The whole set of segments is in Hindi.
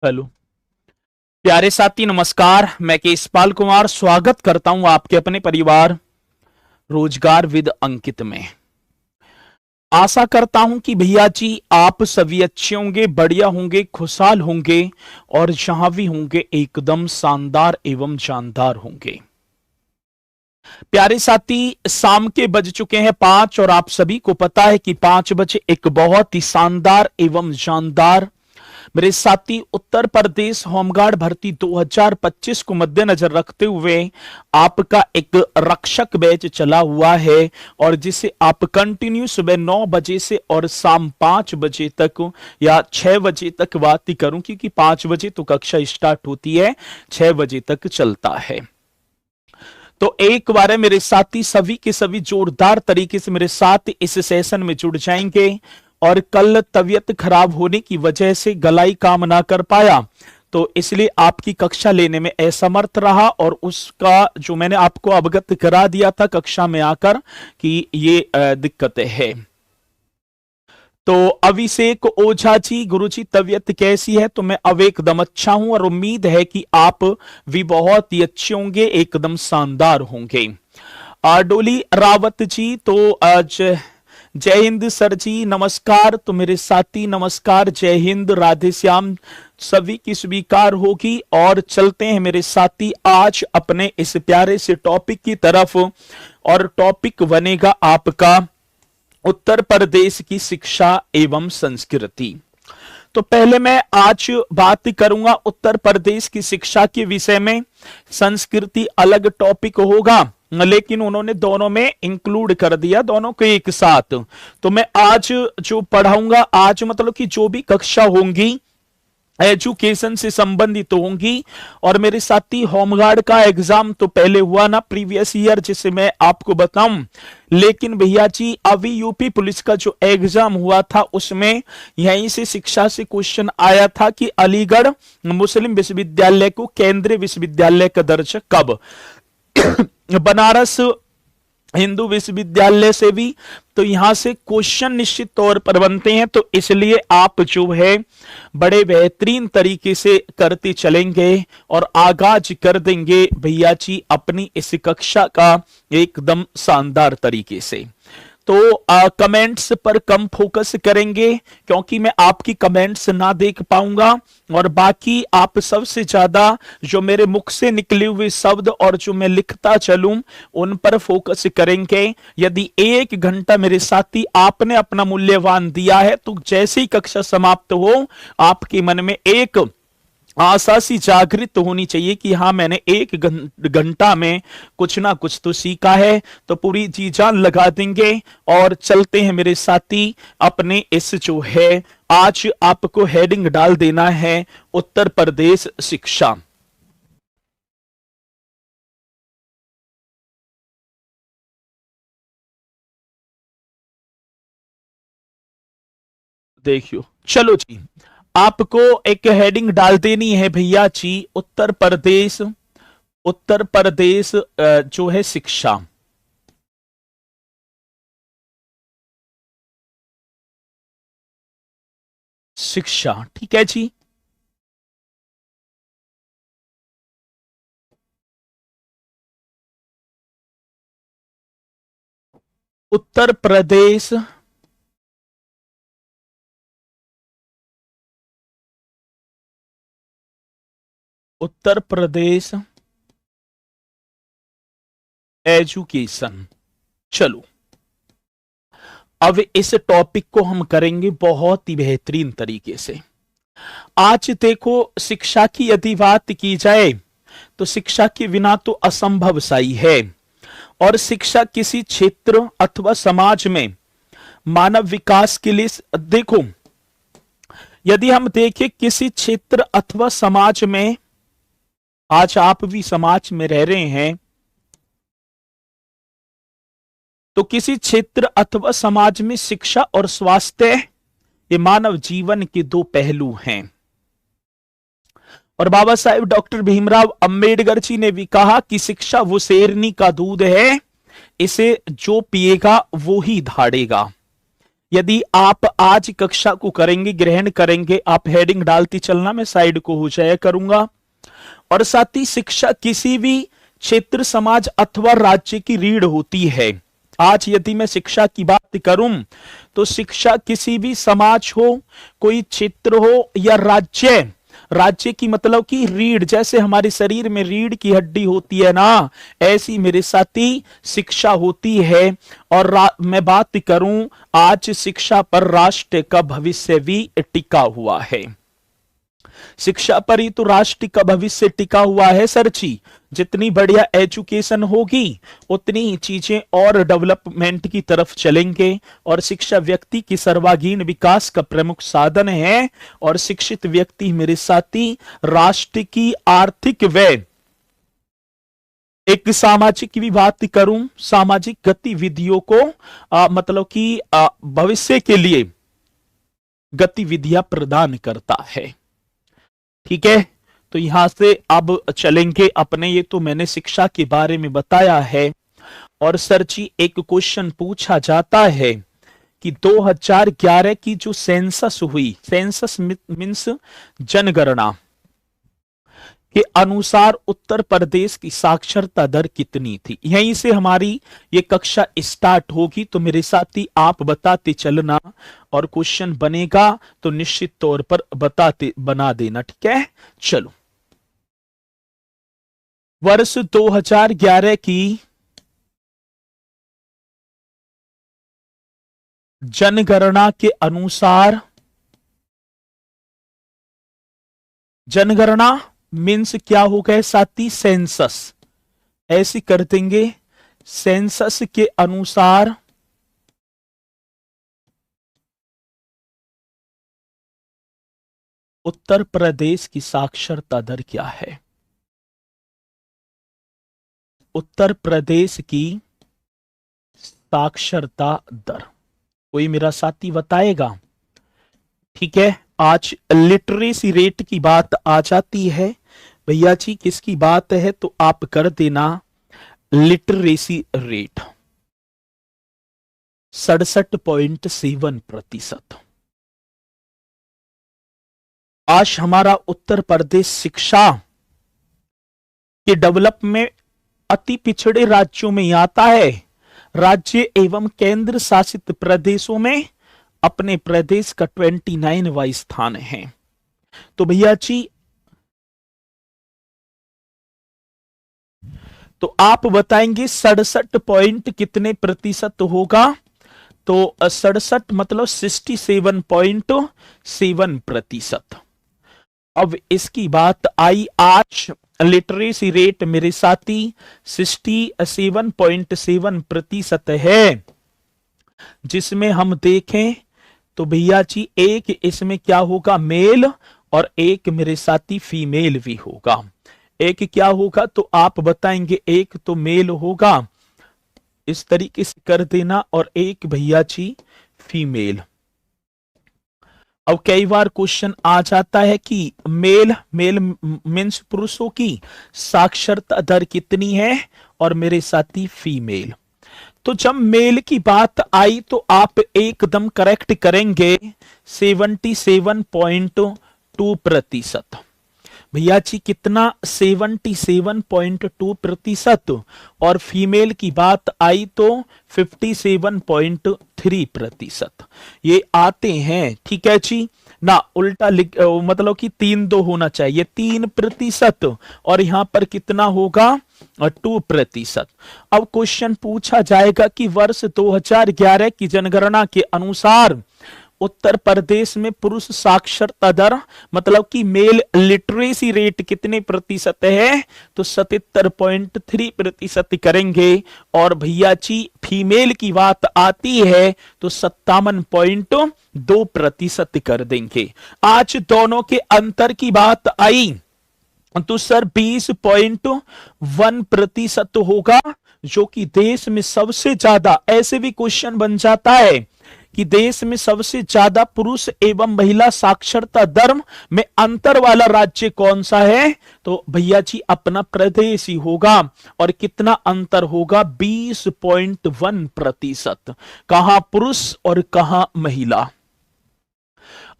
हेलो प्यारे साथी, नमस्कार। मैं केशपाल कुमार स्वागत करता हूं आपके अपने परिवार रोजगार विद अंकित में। आशा करता हूं कि भैया जी आप सभी अच्छे होंगे, बढ़िया होंगे, खुशहाल होंगे और जहां भी होंगे एकदम शानदार एवं जानदार होंगे। प्यारे साथी, शाम के बज चुके हैं 5 और आप सभी को पता है कि 5 बजे एक बहुत ही शानदार एवं जानदार मेरे साथी उत्तर प्रदेश होमगार्ड भर्ती 2025 को मद्देनजर रखते हुए आपका एक रक्षक बैच चला हुआ है और जिसे आप कंटिन्यू सुबह 9 बजे से और शाम 5 बजे तक या 6 बजे तक बात ही करूं, क्योंकि 5 बजे तो कक्षा स्टार्ट होती है, 6 बजे तक चलता है। तो एक बार मेरे साथी सभी के सभी जोरदार तरीके से मेरे साथ इस सेशन में जुड़ जाएंगे। और कल तबीयत खराब होने की वजह से गलाई काम ना कर पाया, तो इसलिए आपकी कक्षा लेने में असमर्थ रहा और उसका जो मैंने आपको अवगत करा दिया था कक्षा में आकर कि ये दिक्कतें है। तो अभिषेक ओझा जी, गुरुजी तबीयत कैसी है? तो मैं अब एकदम अच्छा हूं और उम्मीद है कि आप भी बहुत ही अच्छे होंगे, एकदम शानदार होंगे। डोली रावत जी, तो आज जय हिंद सर जी, नमस्कार। तो मेरे साथी नमस्कार, जय हिंद, राधे श्याम सभी की स्वीकार होगी। और चलते हैं मेरे साथी आज अपने इस प्यारे से टॉपिक की तरफ, और टॉपिक बनेगा आपका उत्तर प्रदेश की शिक्षा एवं संस्कृति। तो पहले मैं आज बात करूंगा उत्तर प्रदेश की शिक्षा के विषय में। संस्कृति अलग टॉपिक होगा, लेकिन उन्होंने दोनों में इंक्लूड कर दिया, दोनों को एक साथ। तो मैं आज जो पढ़ाऊंगा, आज मतलब कि जो भी कक्षा होंगी एजुकेशन से संबंधित तो होंगी। और मेरे साथी होमगार्ड का एग्जाम तो पहले हुआ ना प्रीवियस ईयर, जिसे मैं आपको बताऊं, लेकिन भैया जी अभी यूपी पुलिस का जो एग्जाम हुआ था उसमें यहीं से शिक्षा से क्वेश्चन आया था कि अलीगढ़ मुस्लिम विश्वविद्यालय को केंद्रीय विश्वविद्यालय का दर्जा कब बनारस हिंदू विश्वविद्यालय से भी, तो यहां से क्वेश्चन निश्चित तौर पर बनते हैं। तो इसलिए आप जो है बड़े बेहतरीन तरीके से करते चलेंगे और आगाज कर देंगे भैया जी अपनी इस कक्षा का एकदम शानदार तरीके से। तो कमेंट्स पर कम फोकस करेंगे क्योंकि मैं आपकी कमेंट्स ना देख पाऊंगा, और बाकी आप सबसे ज्यादा जो मेरे मुख से निकले हुए शब्द और जो मैं लिखता चलूं उन पर फोकस करेंगे। यदि 1 घंटा मेरे साथी आपने अपना मूल्यवान दिया है, तो जैसे ही कक्षा समाप्त हो आपके मन में एक आशा सी जागृत होनी चाहिए कि हाँ मैंने 1 घंटा में कुछ ना कुछ तो सीखा है। तो पूरी जी जान लगा देंगे और चलते हैं मेरे साथी अपने इस जो है आज आपको हेडिंग डाल देना है उत्तर प्रदेश शिक्षा। देखियो, चलो जी, आपको एक हेडिंग डाल देनी है भैया जी उत्तर प्रदेश, उत्तर प्रदेश जो है शिक्षा। शिक्षा, ठीक है जी। उत्तर प्रदेश उत्तर प्रदेश एजुकेशन। चलो, अब इस टॉपिक को हम करेंगे बहुत ही बेहतरीन तरीके से। आज देखो, शिक्षा की यदि बात की जाए तो शिक्षा के बिना तो असंभव सा ही है। और शिक्षा किसी क्षेत्र अथवा समाज में मानव विकास के लिए, देखो यदि हम देखें किसी क्षेत्र अथवा समाज में, आज आप भी समाज में रह रहे हैं, तो किसी क्षेत्र अथवा समाज में शिक्षा और स्वास्थ्य ये मानव जीवन के 2 पहलू हैं। और बाबा साहेब डॉक्टर भीमराव अंबेडकर जी ने भी कहा कि शिक्षा वो शेरनी का दूध है, इसे जो पिएगा वो ही धाड़ेगा। यदि आप आज कक्षा को करेंगे, ग्रहण करेंगे, आप हेडिंग डालती चलना, मैं साइड को हो जाया करूंगा। और साथ ही शिक्षा किसी भी क्षेत्र, समाज अथवा राज्य की रीढ़ होती है। आज यदि मैं शिक्षा की बात करूं तो शिक्षा किसी भी समाज हो, कोई क्षेत्र हो या राज्य, राज्य की मतलब कि रीढ़, जैसे हमारे शरीर में रीढ़ की हड्डी होती है ना, ऐसी मेरे साथी शिक्षा होती है। और मैं बात करूं, आज शिक्षा पर राष्ट्र का भविष्य भी टिका हुआ है। शिक्षा पर ही तो राष्ट्र का भविष्य टिका हुआ है सर जी। जितनी बढ़िया एजुकेशन होगी उतनी ही चीजें और डेवलपमेंट की तरफ चलेंगे। और शिक्षा व्यक्ति की सर्वांगीण विकास का प्रमुख साधन है। और शिक्षित व्यक्ति मेरे साथी राष्ट्र की आर्थिक व एक सामाजिक की भी बात करूं, सामाजिक गतिविधियों को मतलब कि भविष्य के लिए गतिविधियां प्रदान करता है। ठीक है, तो यहां से अब चलेंगे अपने, ये तो मैंने शिक्षा के बारे में बताया है। और सर जी एक क्वेश्चन पूछा जाता है कि 2011 की जो सेंसस हुई, सेंसस मींस जनगणना के अनुसार उत्तर प्रदेश की साक्षरता दर कितनी थी। यहीं से हमारी ये कक्षा स्टार्ट होगी। तो मेरे साथी आप बताते चलना, और क्वेश्चन बनेगा तो निश्चित तौर पर बताते बना देना। ठीक है, चलो। वर्ष 2011 की जनगणना के अनुसार, जनगणना मीन्स क्या हो गए साथी, सेंसस, ऐसे कर देंगे। सेंसस के अनुसार उत्तर प्रदेश की साक्षरता दर क्या है। उत्तर प्रदेश की साक्षरता दर कोई मेरा साथी बताएगा। ठीक है, आज लिटरेसी रेट की बात आ जाती है। भैया जी किसकी बात है तो आप कर देना लिटरेसी रेट 67.7%। आज हमारा उत्तर प्रदेश शिक्षा के डेवलप में अति पिछड़े राज्यों में आता है। राज्य एवं केंद्र शासित प्रदेशों में अपने प्रदेश का 29वां स्थान है। तो भैया जी तो आप बताएंगे 67 पॉइंट कितने प्रतिशत होगा। तो 67 मतलब 67.7%। अब इसकी बात आई, आज लिटरेसी रेट मेरे साथी 67.7% है। जिसमें हम देखें तो भैया जी एक इसमें क्या होगा, मेल, और एक मेरे साथी फीमेल भी होगा। एक क्या होगा तो आप बताएंगे, एक तो मेल होगा, इस तरीके से कर देना, और एक भैया जी फीमेल। अब कई बार क्वेश्चन आ जाता है कि मेल मीन्स पुरुषों की साक्षरता दर कितनी है, और मेरे साथी फीमेल। तो जब मेल की बात आई तो आप एकदम करेक्ट करेंगे 77.2%। भैया जी कितना, 77.2%। और फीमेल की बात आई तो 57.3%। ये आते हैं। ठीक है जी ना, उल्टा मतलब कि 3-2 होना चाहिए, 3%, और यहां पर कितना होगा 2%। अब क्वेश्चन पूछा जाएगा कि वर्ष 2011 की जनगणना के अनुसार उत्तर प्रदेश में पुरुष साक्षरता दर मतलब कि मेल लिटरेसी रेट कितने प्रतिशत है, तो 77.3% करेंगे। और भैया जी फीमेल की बात आती है तो 57.2% कर देंगे। आज दोनों के अंतर की बात आई तो सर 20.1% होगा, जो कि देश में सबसे ज्यादा। ऐसे भी क्वेश्चन बन जाता है कि देश में सबसे ज्यादा पुरुष एवं महिला साक्षरता दर में अंतर वाला राज्य कौन सा है? तो भैया जी अपना प्रदेश ही होगा। और कितना अंतर होगा? 20.1%। कहां पुरुष और कहां महिला?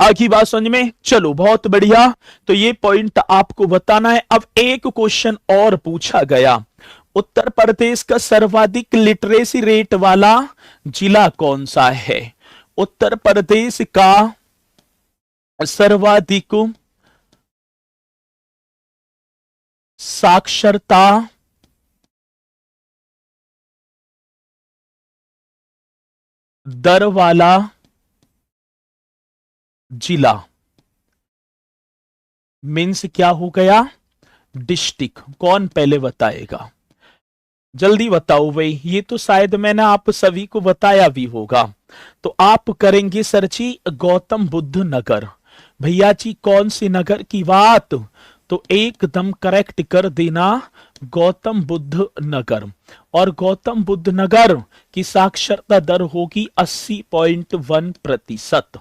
आखिरी बात समझ में? चलो बहुत बढ़िया। तो ये पॉइंट आपको बताना है। अब एक क्वेश्चन और पूछा गया, उत्तर प्रदेश का सर्वाधिक लिटरेसी रेट वाला जिला कौन सा है? उत्तर प्रदेश का सर्वाधिक साक्षरता दर वाला जिला मीन्स क्या हो गया? डिस्ट्रिक्ट। कौन पहले बताएगा? जल्दी बताओ भाई। ये तो शायद मैंने आप सभी को बताया भी होगा। तो आप करेंगे सर्ची गौतम बुद्ध नगर। भैया जी कौन सी नगर की बात? तो एकदम करेक्ट कर देना, गौतम बुद्ध नगर। और गौतम बुद्ध नगर की साक्षरता दर होगी 80.1%।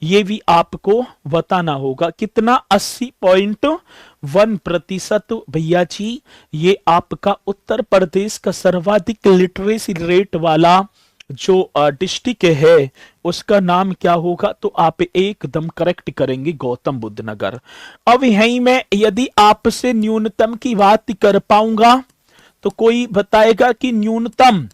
ये भी आपको बताना होगा। कितना? 80.1%। भैया जी ये आपका उत्तर प्रदेश का सर्वाधिक लिटरेसी रेट वाला जो डिस्ट्रिक्ट है उसका नाम क्या होगा? तो आप एकदम करेक्ट करेंगे गौतम बुद्ध नगर। अब यहीं में यदि आपसे न्यूनतम की बात कर पाऊंगा तो कोई बताएगा कि न्यूनतम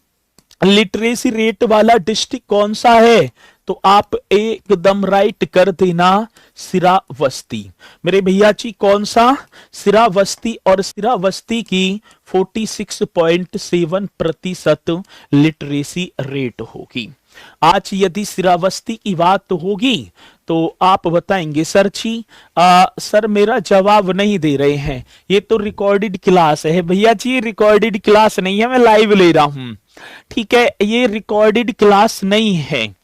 लिटरेसी रेट वाला डिस्ट्रिक्ट कौन सा है? तो आप एकदम राइट कर देना, सिरावस्ती। मेरे भैया जी कौन सा? सिरावस्ती। और सिरावस्ती की 46.7% लिटरेसी रेट होगी। आज यदि सिरावस्ती की बात होगी तो आप बताएंगे सर जी सर मेरा जवाब नहीं दे रहे हैं, ये तो रिकॉर्डेड क्लास है। भैया जी रिकॉर्डेड क्लास नहीं है, मैं लाइव ले रहा हूं। ठीक है, ये रिकॉर्डेड क्लास नहीं है।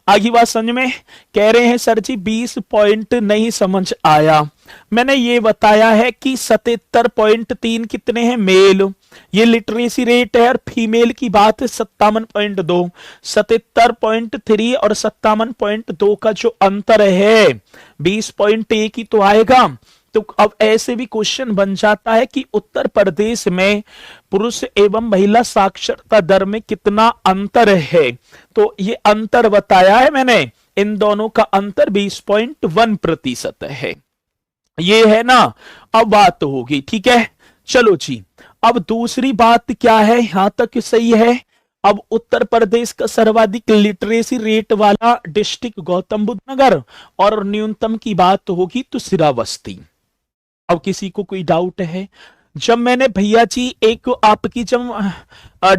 आगे बात समझ में? कह रहे हैं सर जी 20 पॉइंट नहीं समझ आया। मैंने ये बताया है कि 77.3 कितने हैं? मेल। ये लिटरेसी रेट है। और फीमेल की बात है 57.2। 77.3 और 57.2 का जो अंतर है 20.1 ही तो आएगा। तो अब ऐसे भी क्वेश्चन बन जाता है कि उत्तर प्रदेश में पुरुष एवं महिला साक्षरता दर में कितना अंतर है? तो ये अंतर बताया है मैंने, इन दोनों का अंतर 20.1% है। ये है ना? अब बात होगी। ठीक है, चलो जी। अब दूसरी बात क्या है? यहां तक सही है। अब उत्तर प्रदेश का सर्वाधिक लिटरेसी रेट वाला डिस्ट्रिक्ट गौतम बुद्ध नगर और न्यूनतम की बात होगी तो सिरावस्ती। अब किसी को कोई डाउट है? जब मैंने भैया जी एक आपकी जब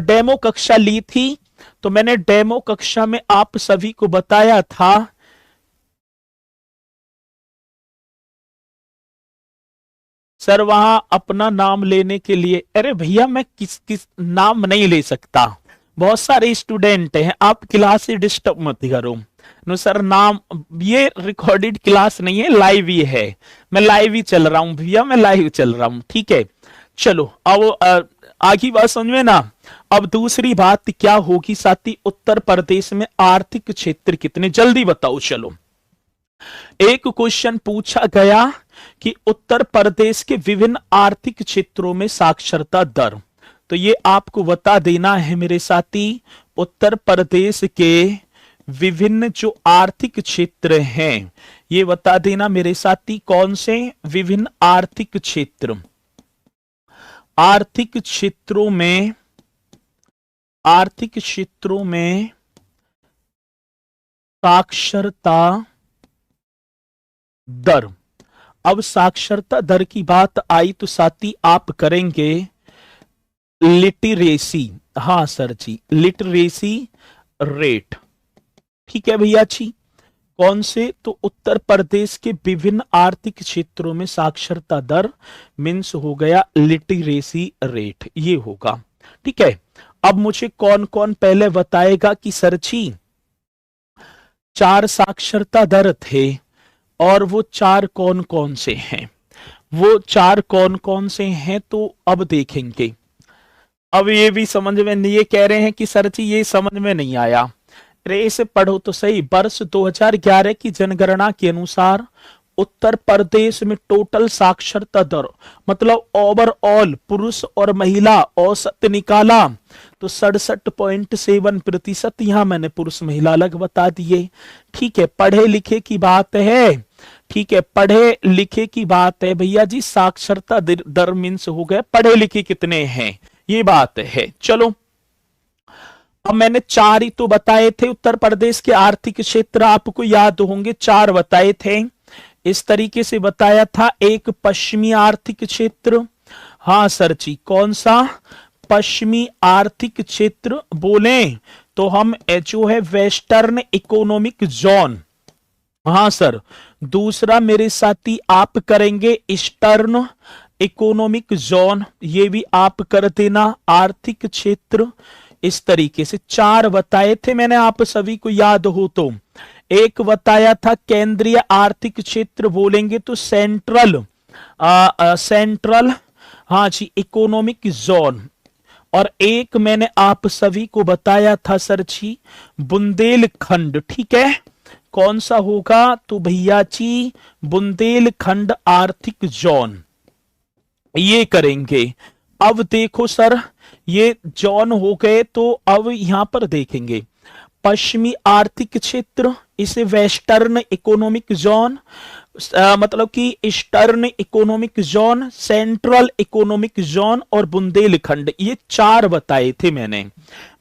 डेमो कक्षा ली थी तो मैंने डेमो कक्षा में आप सभी को बताया था सर वहां अपना नाम लेने के लिए। अरे भैया मैं किस नाम नहीं ले सकता, बहुत सारे स्टूडेंट हैं, आप क्लास से डिस्टर्ब मत करो। नो सर नाम, ये रिकॉर्डेड क्लास नहीं है, लाइव ही है। मैं लाइव ही चल रहा हूं भैया, मैं लाइव चल रहा हूं। ठीक है, चलो अब आगे बात समझ में ना। अब दूसरी बात क्या होगी साथी? उत्तर प्रदेश में आर्थिक क्षेत्र कितने? जल्दी बताओ। चलो, एक क्वेश्चन पूछा गया कि उत्तर प्रदेश के विभिन्न आर्थिक क्षेत्रों में साक्षरता दर। तो ये आपको बता देना है मेरे साथी, उत्तर प्रदेश के विभिन्न जो आर्थिक क्षेत्र हैं ये बता देना मेरे साथी। कौन से विभिन्न आर्थिक क्षेत्र? आर्थिक क्षेत्रों में साक्षरता दर। अब साक्षरता दर की बात आई तो साथी आप करेंगे लिटरेसी। हाँ सर जी, लिटरेसी रेट। ठीक है भैया जी, कौन से? तो उत्तर प्रदेश के विभिन्न आर्थिक क्षेत्रों में साक्षरता दर मीन्स हो गया लिटरेसी रेट, ये होगा। ठीक है, अब मुझे कौन कौन पहले बताएगा कि सर जी 4 साक्षरता दर थे और वो 4 कौन कौन से हैं? वो 4 कौन कौन से हैं तो अब देखेंगे। अब ये भी समझ में नहीं, ये कह रहे हैं कि सर जी ये समझ में नहीं आया। रे से पढ़ो तो सही। वर्ष 2011 की जनगणना के अनुसार उत्तर प्रदेश में टोटल साक्षरता दर, मतलब ओवरऑल पुरुष और महिला औसत निकाला तो 67.7%। यहां मैंने पुरुष महिला अलग बता दिए। ठीक है, पढ़े लिखे की बात है। ठीक है, पढ़े लिखे की बात है भैया जी। साक्षरता दर मीन्स हो गए पढ़े लिखे कितने हैं, ये बात है। चलो, अब मैंने 4 ही तो बताए थे उत्तर प्रदेश के आर्थिक क्षेत्र, आपको याद होंगे 4 बताए थे। इस तरीके से बताया था। एक पश्चिमी आर्थिक क्षेत्र, हाँ सर जी, कौन सा? पश्चिमी आर्थिक क्षेत्र बोले तो हम जो है वेस्टर्न इकोनॉमिक जोन, हाँ सर। दूसरा मेरे साथी आप करेंगे ईस्टर्न इकोनॉमिक जोन, ये भी आप कर देना आर्थिक क्षेत्र। इस तरीके से 4 बताए थे मैंने, आप सभी को याद हो तो। एक बताया था केंद्रीय आर्थिक क्षेत्र बोलेंगे तो सेंट्रल सेंट्रल, हाँ जी, इकोनॉमिक जोन। और एक मैंने आप सभी को बताया था सर जी बुंदेलखंड। ठीक है, कौन सा होगा? तो भैया जी बुंदेलखंड आर्थिक जोन, ये करेंगे। अब देखो सर, ये जोन हो गए तो अब यहां पर देखेंगे पश्चिमी आर्थिक क्षेत्र, इसे वेस्टर्न इकोनॉमिक जोन, मतलब कि eastern economic zone, central economic zone और बुंदेलखंड, ये 4 बताए थे मैंने।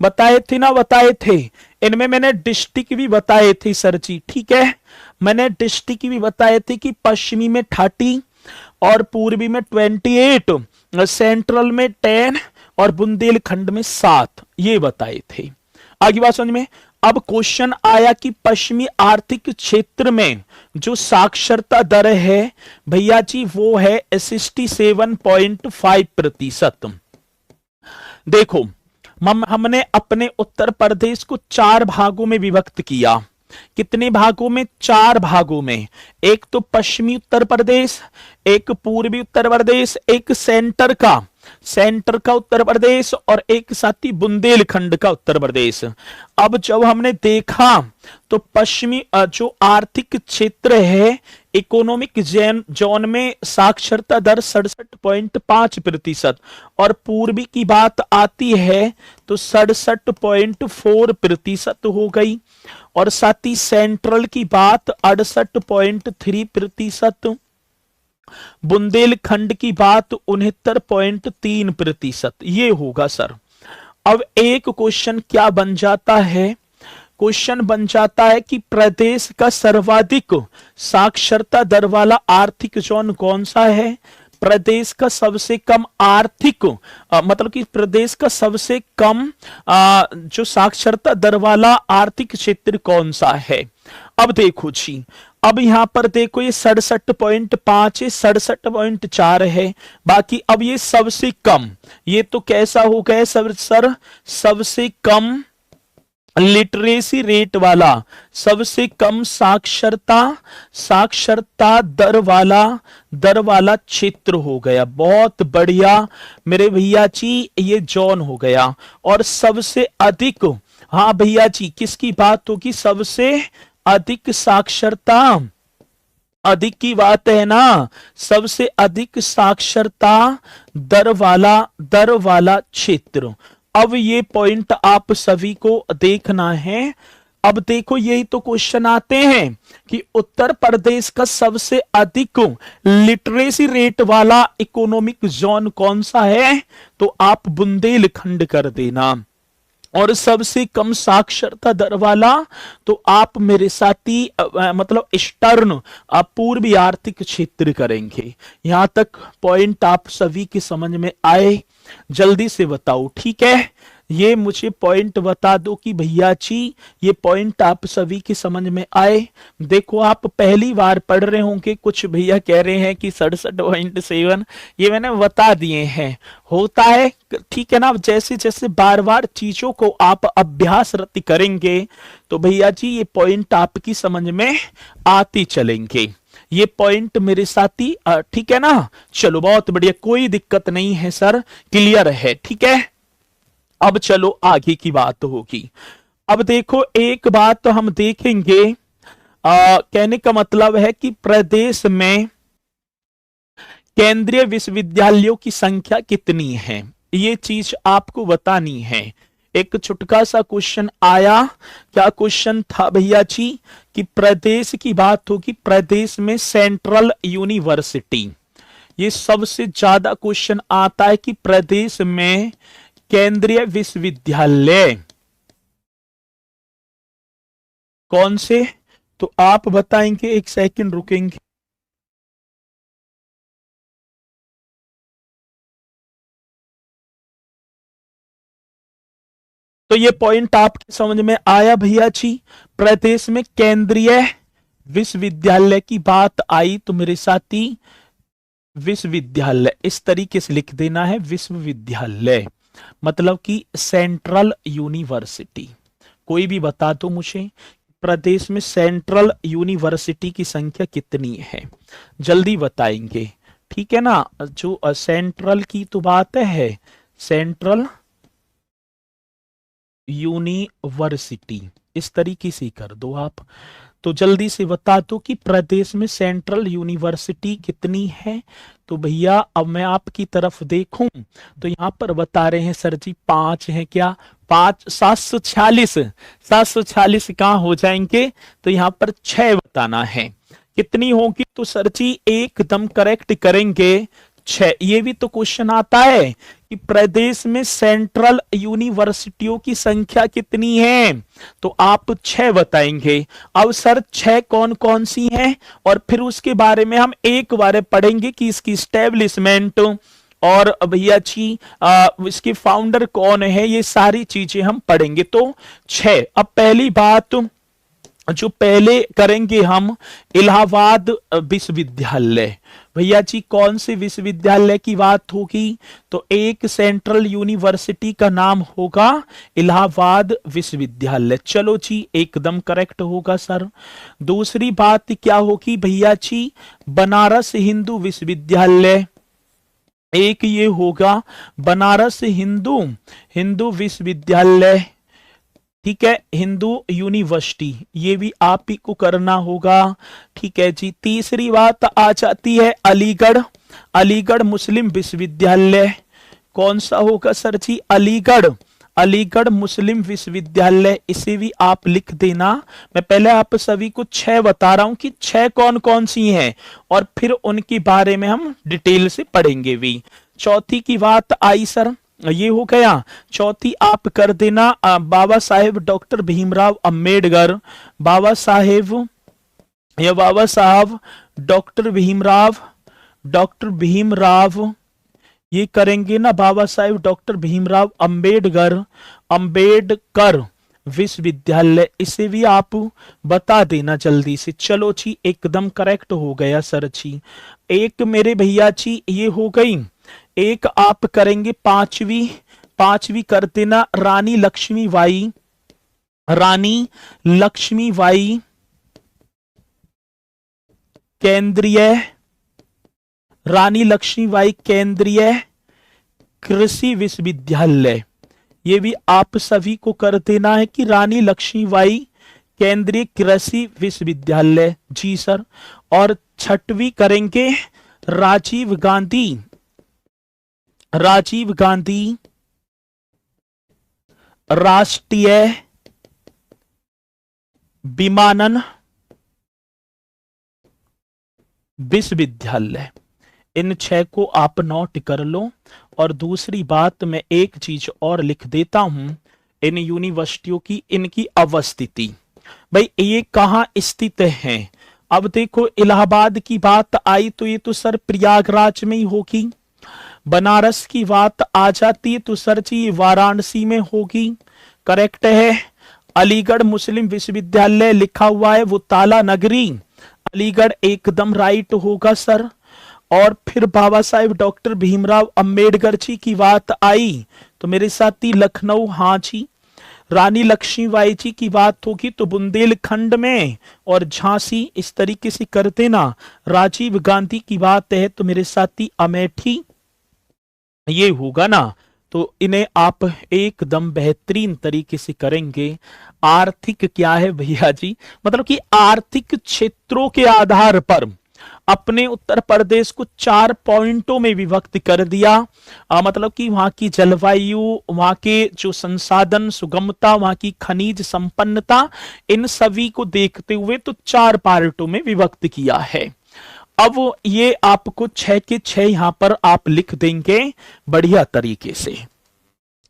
बताए थे ना, बताए थे। इनमें मैंने डिस्ट्रिक्ट भी बताए थे सर जी। ठीक है, मैंने डिस्ट्रिक्ट भी बताए थे कि पश्चिमी में 30 और पूर्वी में 28, सेंट्रल में 10 और बुंदेलखंड में 7, ये बताए थे। आगे बात समझ में। अब क्वेश्चन आया कि पश्चिमी आर्थिक क्षेत्र में जो साक्षरता दर है भैया जी वो है 67.5%। देखो, हमने अपने उत्तर प्रदेश को 4 भागों में विभक्त किया। कितने भागों में? 4 भागों में। एक तो पश्चिमी उत्तर प्रदेश, एक पूर्वी उत्तर प्रदेश, एक सेंटर का उत्तर प्रदेश और एक साथी बुंदेलखंड का उत्तर प्रदेश। अब जब हमने देखा तो पश्चिमी जो आर्थिक क्षेत्र है इकोनॉमिक जोन में साक्षरता दर 67.5% और पूर्वी की बात आती है तो 67.4% हो गई। और साथ ही सेंट्रल की बात 68.3%, बुंदेलखंड की बात 69.3%, ये होगा सर। अब एक क्वेश्चन क्या बन जाता है? क्वेश्चन बन जाता है कि प्रदेश का सर्वाधिक साक्षरता दर वाला आर्थिक जोन कौन सा है? प्रदेश का सबसे कम आर्थिक मतलब कि प्रदेश का सबसे कम जो साक्षरता दर वाला आर्थिक क्षेत्र कौन सा है? अब देखो जी, अब यहां पर देखो ये 67.5 है, 67.4 है। बाकी अब ये सबसे कम, ये तो कैसा हो गया सर? सबसे कम लिटरेसी रेट वाला, सबसे कम साक्षरता दर वाला क्षेत्र हो गया। बहुत बढ़िया मेरे भैया जी, ये जोन हो गया। और सबसे अधिक, हाँ भैया जी, किसकी बात होगी? सबसे अधिक साक्षरता, अधिक की बात है ना, सबसे अधिक साक्षरता दर वाला क्षेत्र। अब ये पॉइंट आप सभी को देखना है। अब देखो, यही तो क्वेश्चन आते हैं कि उत्तर प्रदेश का सबसे अधिक लिटरेसी रेट वाला इकोनॉमिक जोन कौन सा है? तो आप बुंदेलखंड कर देना। और सबसे कम साक्षरता दर वाला तो आप मेरे साथी मतलब ईस्टर्न पूर्वी आर्थिक क्षेत्र करेंगे। यहां तक पॉइंट आप सभी के समझ में आए? जल्दी से बताओ, ठीक है। ये मुझे पॉइंट बता दो कि भैया जी ये पॉइंट आप सभी की समझ में आए। देखो, आप पहली बार पढ़ रहे होंगे, कुछ भैया कह रहे हैं कि 67.7, ये मैंने बता दिए हैं, होता है, ठीक है ना। जैसे जैसे बार बार चीजों को आप अभ्यासरत करेंगे तो भैया जी ये पॉइंट आपकी समझ में आती चलेंगे। ये पॉइंट मेरे साथी ठीक है ना। चलो बहुत बढ़िया, कोई दिक्कत नहीं है सर, क्लियर है, ठीक है। अब चलो आगे की बात होगी। अब देखो एक बात तो हम देखेंगे, कहने का मतलब है कि प्रदेश में केंद्रीय विश्वविद्यालयों की संख्या कितनी है, ये चीज आपको बतानी है। एक छुटका सा क्वेश्चन आया, क्या क्वेश्चन था भैया जी, कि प्रदेश की बात होगी, प्रदेश में सेंट्रल यूनिवर्सिटी, ये सबसे ज्यादा क्वेश्चन आता है कि प्रदेश में केंद्रीय विश्वविद्यालय कौन से, तो आप बताएंगे, एक सेकंड रुकेंगे। तो ये पॉइंट आपके समझ में आया भैया जी। प्रदेश में केंद्रीय विश्वविद्यालय की बात आई तो मेरे साथी विश्वविद्यालय इस तरीके से लिख देना है, विश्वविद्यालय मतलब कि सेंट्रल यूनिवर्सिटी। कोई भी बता दो मुझे, प्रदेश में सेंट्रल यूनिवर्सिटी की संख्या कितनी है, जल्दी बताएंगे, ठीक है ना। जो सेंट्रल की तो बात है, सेंट्रल यूनिवर्सिटी इस तरीके से कर दो आप, तो जल्दी से बता दो कि प्रदेश में सेंट्रल यूनिवर्सिटी कितनी है। तो भैया अब मैं आपकी तरफ देखूं तो यहां पर बता रहे हैं सर जी 5 है क्या, 5, 746 कहां हो जाएंगे, तो यहां पर 6 बताना है। कितनी होगी, तो सर जी एकदम करेक्ट करेंगे 6। ये भी तो क्वेश्चन आता है कि प्रदेश में सेंट्रल यूनिवर्सिटियों की संख्या कितनी है, तो आप 6 बताएंगे। अब सर 6 कौन कौन सी हैं, और फिर उसके बारे में हम एक बार पढ़ेंगे कि इसकी स्टैब्लिशमेंट और भैया जी इसके फाउंडर कौन है, ये सारी चीजें हम पढ़ेंगे। तो 6। अब पहली बात जो पहले करेंगे हम, इलाहाबाद विश्वविद्यालय। भैया जी कौन से विश्वविद्यालय की बात होगी, तो एक सेंट्रल यूनिवर्सिटी का नाम होगा इलाहाबाद विश्वविद्यालय। चलो जी एकदम करेक्ट होगा सर। दूसरी बात क्या होगी भैया जी, बनारस हिंदू विश्वविद्यालय, एक ये होगा बनारस हिंदू विश्वविद्यालय, ठीक है, हिंदू यूनिवर्सिटी, ये भी आप ही को करना होगा, ठीक है जी। तीसरी बात आ जाती है अलीगढ़ मुस्लिम विश्वविद्यालय, कौन सा होगा सर जी, अलीगढ़ मुस्लिम विश्वविद्यालय, इसे भी आप लिख देना। मैं पहले आप सभी को 6 बता रहा हूं कि 6 कौन कौन सी हैं, और फिर उनके बारे में हम डिटेल से पढ़ेंगे भी। चौथी की बात आई सर, ये हो गया। चौथी आप कर देना बाबा साहेब डॉक्टर भीमराव अंबेडकर, बाबा साहेब डॉक्टर भीमराव, ये करेंगे ना, बाबा साहेब डॉक्टर भीमराव अंबेडकर विश्वविद्यालय, इसे भी आप बता देना जल्दी से। चलो जी एकदम करेक्ट हो गया सर जी। एक मेरे भैया जी ये हो गई। एक आप करेंगे पांचवी कर देना, रानी लक्ष्मीबाई केंद्रीय कृषि विश्वविद्यालय, ये भी आप सभी को कर देना है कि रानी लक्ष्मीबाई केंद्रीय कृषि विश्वविद्यालय जी सर। और 6वीं करेंगे राजीव गांधी राष्ट्रीय विमानन विश्वविद्यालय। इन 6 को आप नोट कर लो। और दूसरी बात मैं एक चीज और लिख देता हूं, इन यूनिवर्सिटियों की इनकी अवस्थिति, भाई ये कहां स्थित है। अब देखो इलाहाबाद की बात आई तो ये तो सर प्रयागराज में ही होगी। बनारस की बात आ जाती है तो सर जी वाराणसी में होगी, करेक्ट है। अलीगढ़ मुस्लिम विश्वविद्यालय लिखा हुआ है वो ताला नगरी, अलीगढ़ एकदम राइट होगा सर। और फिर बाबा साहेब डॉक्टर भीमराव अंबेडकर जी की बात आई तो मेरे साथी लखनऊ, हाँ जी। रानी लक्ष्मीबाई जी की बात होगी तो बुंदेलखंड में, और झांसी इस तरीके से कर देना। राजीव गांधी की बात है तो मेरे साथी अमेठी, ये होगा ना। तो इन्हें आप एकदम बेहतरीन तरीके से करेंगे। आर्थिक क्या है भैया जी, मतलब कि आर्थिक क्षेत्रों के आधार पर अपने उत्तर प्रदेश को 4 पॉइंटों में विभक्त कर दिया। मतलब कि वहां की जलवायु, वहां के जो संसाधन सुगमता, वहां की खनिज संपन्नता, इन सभी को देखते हुए तो 4 पार्टों में विभक्त किया है। अब ये आपको 6 के 6 यहां पर आप लिख देंगे बढ़िया तरीके से।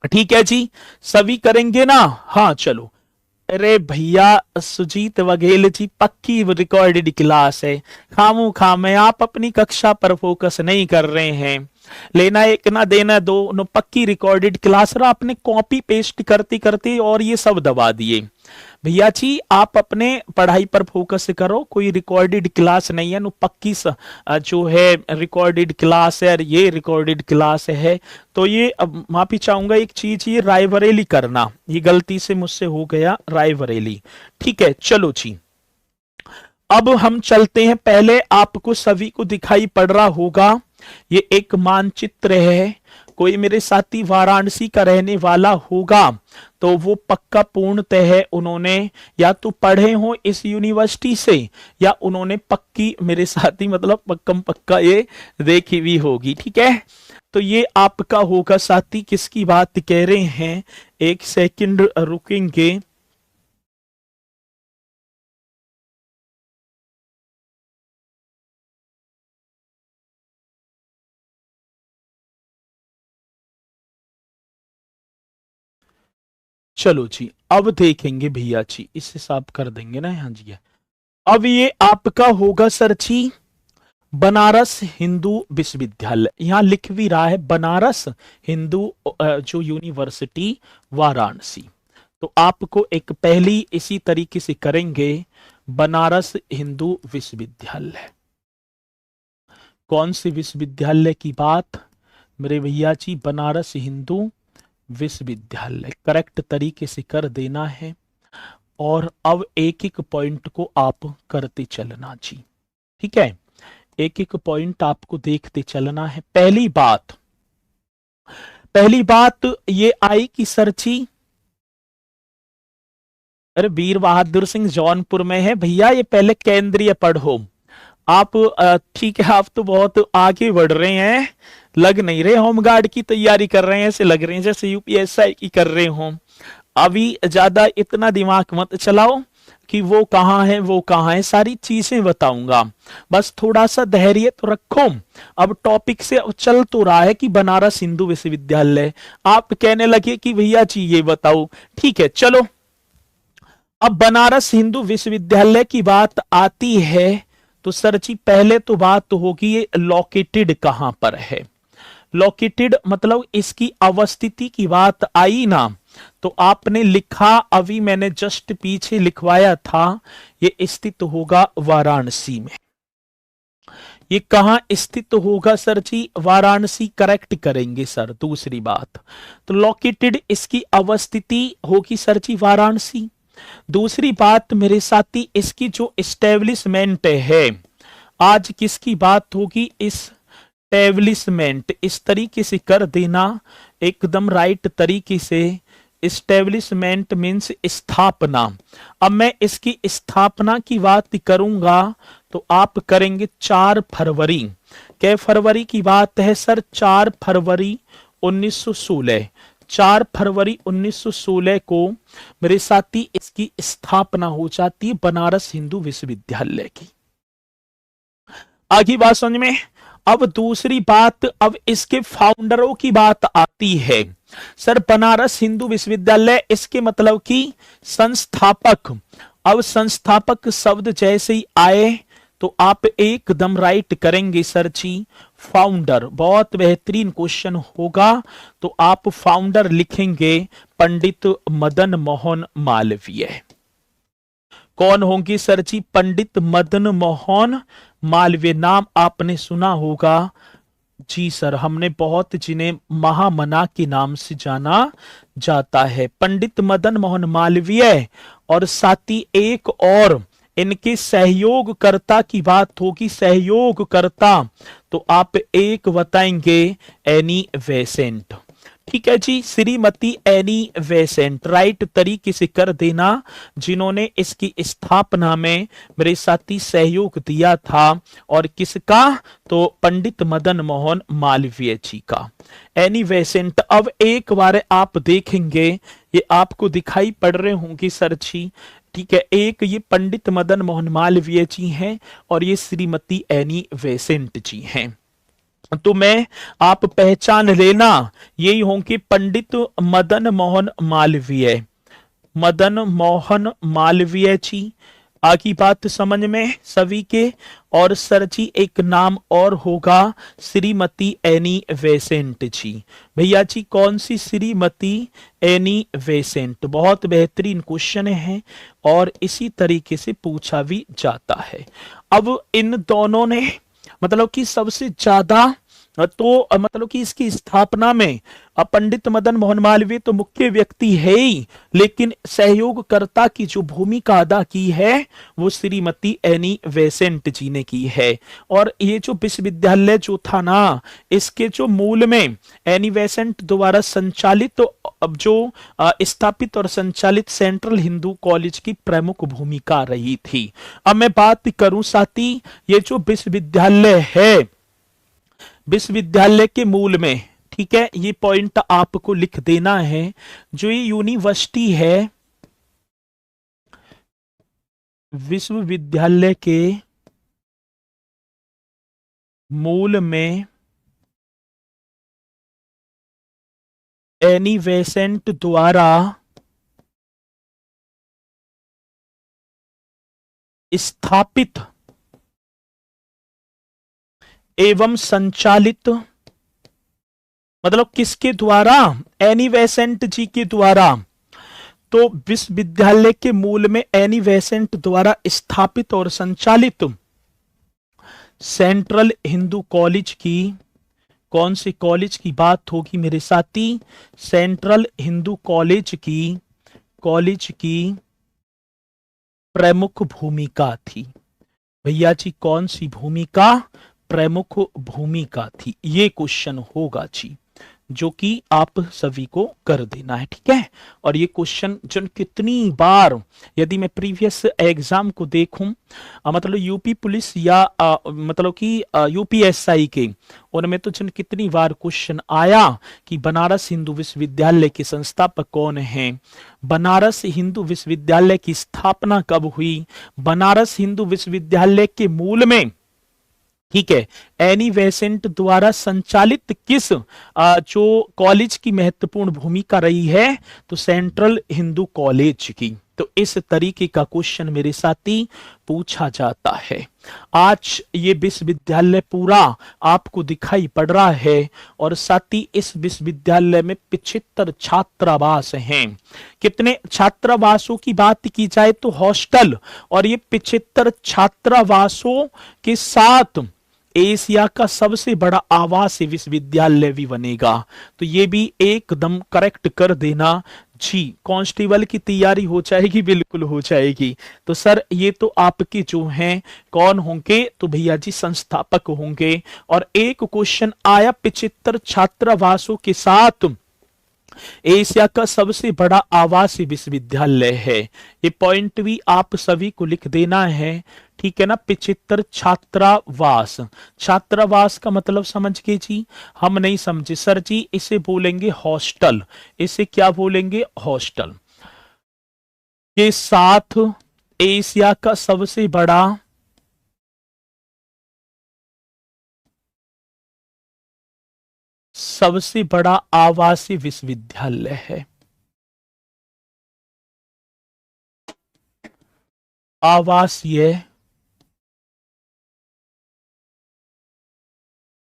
ठीक है जी, सभी करेंगे ना? हाँ चलो। अरे भैया सुजीत वघेल जी, पक्की रिकॉर्डेड क्लास है, खामू खाम है, आप अपनी कक्षा पर फोकस नहीं कर रहे हैं। लेना एक ना देना दो, नो पक्की रिकॉर्डेड क्लास रहा, आपने कॉपी पेस्ट करते करते और ये सब दबा दिए। भैया जी आप अपने पढ़ाई पर फोकस करो, कोई रिकॉर्डेड क्लास नहीं है, नो पक्की जो है रिकॉर्डेड क्लास है, ये रिकॉर्डेड क्लास है। तो ये अब माफी चाहूंगा एक चीज, ये रायबरेली करना, ये गलती से मुझसे हो गया, रायबरेली। ठीक है चलो जी, अब हम चलते हैं। पहले आपको सभी को दिखाई पड़ रहा होगा, ये एक मानचित्र है। कोई मेरे साथी वाराणसी का रहने वाला होगा तो वो पक्का पूर्णतः है, उन्होंने या तो पढ़े हो इस यूनिवर्सिटी से या उन्होंने पक्की मेरे साथी मतलब पक्कम पक्का ये देखी भी होगी। ठीक है, तो ये आपका होगा साथी। किसकी बात कह रहे हैं, एक सेकंड रुकेंगे। चलो जी, अब देखेंगे भैया जी, इस हिसाब कर देंगे ना। हाँ जी, अब ये आपका होगा सर जी बनारस हिंदू विश्वविद्यालय, यहां लिख भी रहा है बनारस हिंदू जो यूनिवर्सिटी वाराणसी। तो आपको एक पहली इसी तरीके से करेंगे, बनारस हिंदू विश्वविद्यालय। कौन सी विश्वविद्यालय की बात मेरे भैया जी, बनारस हिंदू विश्वविद्यालय, करेक्ट तरीके से कर देना है। और अब एक एक पॉइंट को आप करते चलना जी। ठीक है, एक एक पॉइंट आपको देखते चलना है। पहली बात ये आई कि सर जी, अरे वीर बहादुर सिंह जौनपुर में है भैया, ये पहले केंद्रीय पढ़ो आप। ठीक है, आप तो बहुत आगे बढ़ रहे हैं, लग नहीं रहे होमगार्ड की तैयारी कर रहे हैं, ऐसे लग रहे हैं जैसे यूपीएसआई की कर रहे हो। अभी ज्यादा इतना दिमाग मत चलाओ कि वो कहाँ है वो कहाँ है, सारी चीजें बताऊंगा, बस थोड़ा सा धैर्य तो रखो। अब टॉपिक से चल तो रहा है कि बनारस हिंदू विश्वविद्यालय, आप कहने लगे कि भैया जी ये बताओ। ठीक है चलो, अब बनारस हिंदू विश्वविद्यालय की बात आती है तो सर जी पहले तो बात होगी ये लोकेटेड कहां पर है। लोकेटेड मतलब इसकी अवस्थिति की बात आई ना, तो आपने लिखा, अभी मैंने जस्ट पीछे लिखवाया था, ये स्थित होगा वाराणसी में। ये कहां स्थित होगा सर जी, वाराणसी करेक्ट करेंगे सर। दूसरी बात तो लोकेटेड इसकी अवस्थिति होगी सर जी वाराणसी। दूसरी बात मेरे साथी, इसकी जो एस्टेब्लिशमेंट है, आज किसकी बात होगी, एस्टेब्लिशमेंट, इस तरीके से कर देना एकदम राइट तरीके से। एस्टेब्लिशमेंट मीन्स स्थापना। अब मैं इसकी स्थापना की बात करूंगा तो आप करेंगे 4 फरवरी। क्या फरवरी की बात है सर, 4 फरवरी 1916। 4 फरवरी 1916 को मेरे साथी इसकी स्थापना हो जाती है बनारस हिंदू विश्वविद्यालय की। आगे बात समझ में। अब दूसरी बात, अब इसके फाउंडरों की बात आती है। सर बनारस हिंदू विश्वविद्यालय, इसके मतलब कि संस्थापक। अब संस्थापक शब्द जैसे ही आए तो आप एकदम राइट करेंगे सर जी फाउंडर। बहुत बेहतरीन क्वेश्चन होगा, तो आप फाउंडर लिखेंगे पंडित मदन मोहन मालवीय। कौन होंगे सर जी, पंडित मदन मोहन मालवीय, नाम आपने सुना होगा जी सर, हमने बहुत जिन्हें महामना के नाम से जाना जाता है, पंडित मदन मोहन मालवीय। और साथी एक और इनके सहयोगकर्ता की बात होगी, सहयोगकर्ता तो आप एक बताएंगे एनी बेसेंट। ठीक है जी, श्रीमती एनी वेसेंट राइट तरीके से कर देना, जिन्होंने इसकी स्थापना में मेरे साथी सहयोग दिया था। और किसका? तो पंडित मदन मोहन मालवीय जी का, एनी वेसेंट। अब एक बार आप देखेंगे, ये आपको दिखाई पड़ रहे होंगे सर जी, ठीक है। एक ये पंडित मदन मोहन मालवीय जी हैं और ये श्रीमती एनी वेसेंट जी हैं। तो मैं आप पहचान लेना, यही होंगे पंडित मदन मोहन मालवीय, मदन मोहन मालवीय जी। आगे बात समझ में सभी के। और सर जी एक नाम और होगा, श्रीमती एनी वेसेंट जी। भैया जी कौन सी? Shrimati any Besant. बहुत बेहतरीन क्वेश्चन है और इसी तरीके से पूछा भी जाता है। अब इन दोनों ने मतलब कि सबसे ज्यादा तो मतलब कि इसकी स्थापना में पंडित मदन मोहन मालवीय तो मुख्य व्यक्ति है ही, लेकिन सहयोगकर्ता की जो भूमिका अदा की है वो श्रीमती एनी वेसेंट जी ने की है। और ये जो विश्वविद्यालय जो था ना, इसके जो मूल में एनी वेसेंट द्वारा संचालित तो अब जो स्थापित और संचालित सेंट्रल हिंदू कॉलेज की प्रमुख भूमिका रही थी। अब मैं बात करूं साथी, ये जो विश्वविद्यालय है, विश्वविद्यालय के मूल में, ठीक है, ये पॉइंट आपको लिख देना है। जो ये यूनिवर्सिटी है, विश्वविद्यालय के मूल में एनी वेसेंट द्वारा स्थापित एवं संचालित, मतलब किसके द्वारा? एनी वेसेंट जी के द्वारा। तो विश्वविद्यालय के मूल में एनी वेसेंट द्वारा स्थापित और संचालित सेंट्रल हिंदू कॉलेज की, कौन सी कॉलेज की बात होगी मेरे साथी? सेंट्रल हिंदू कॉलेज की प्रमुख भूमिका थी। भैया जी कौन सी भूमिका? प्रमुख भूमिका थी। ये क्वेश्चन होगा जी, जो कि आप सभी को कर देना है, ठीक है। और ये क्वेश्चन जन कितनी बार, यदि मैं प्रीवियस एग्जाम को देखूं, मतलब यूपी पुलिस या मतलब कि यूपीएसआई के, उनमें तो जन कितनी बार क्वेश्चन आया कि बनारस हिंदू विश्वविद्यालय के संस्थापक कौन हैं, बनारस हिंदू विश्वविद्यालय की स्थापना कब हुई, बनारस हिंदू विश्वविद्यालय के मूल में, ठीक है, एनी वेसेंट द्वारा संचालित किस जो कॉलेज की महत्वपूर्ण भूमिका रही है, तो सेंट्रल हिंदू कॉलेज की। तो इस तरीके का क्वेश्चन मेरे साथी पूछा जाता है। आज ये विश्वविद्यालय पूरा आपको दिखाई पड़ रहा है और साथी इस विश्वविद्यालय में 75 छात्रावास हैं। कितने छात्रावासों की बात की जाए तो हॉस्टल, और ये 75 छात्रावासों के साथ एशिया का सबसे बड़ा आवासीय विश्वविद्यालय भी बनेगा। तो ये भी एकदम करेक्ट कर देना जी। कांस्टेबल की तैयारी हो जाएगी? बिल्कुल हो जाएगी। तो सर ये तो आपके जो हैं कौन होंगे? तो भैया जी संस्थापक होंगे। और एक क्वेश्चन आया 75 छात्रावासों के साथ एशिया का सबसे बड़ा आवासीय विश्वविद्यालय है। ये पॉइंट भी आप सभी को लिख देना है, ठीक है ना। 75 छात्रावास, छात्रावास का मतलब समझ के जी? हम नहीं समझे सर जी, इसे बोलेंगे हॉस्टल। इसे क्या बोलेंगे? हॉस्टल। के साथ एशिया का सबसे बड़ा आवासीय विश्वविद्यालय है। आवासीय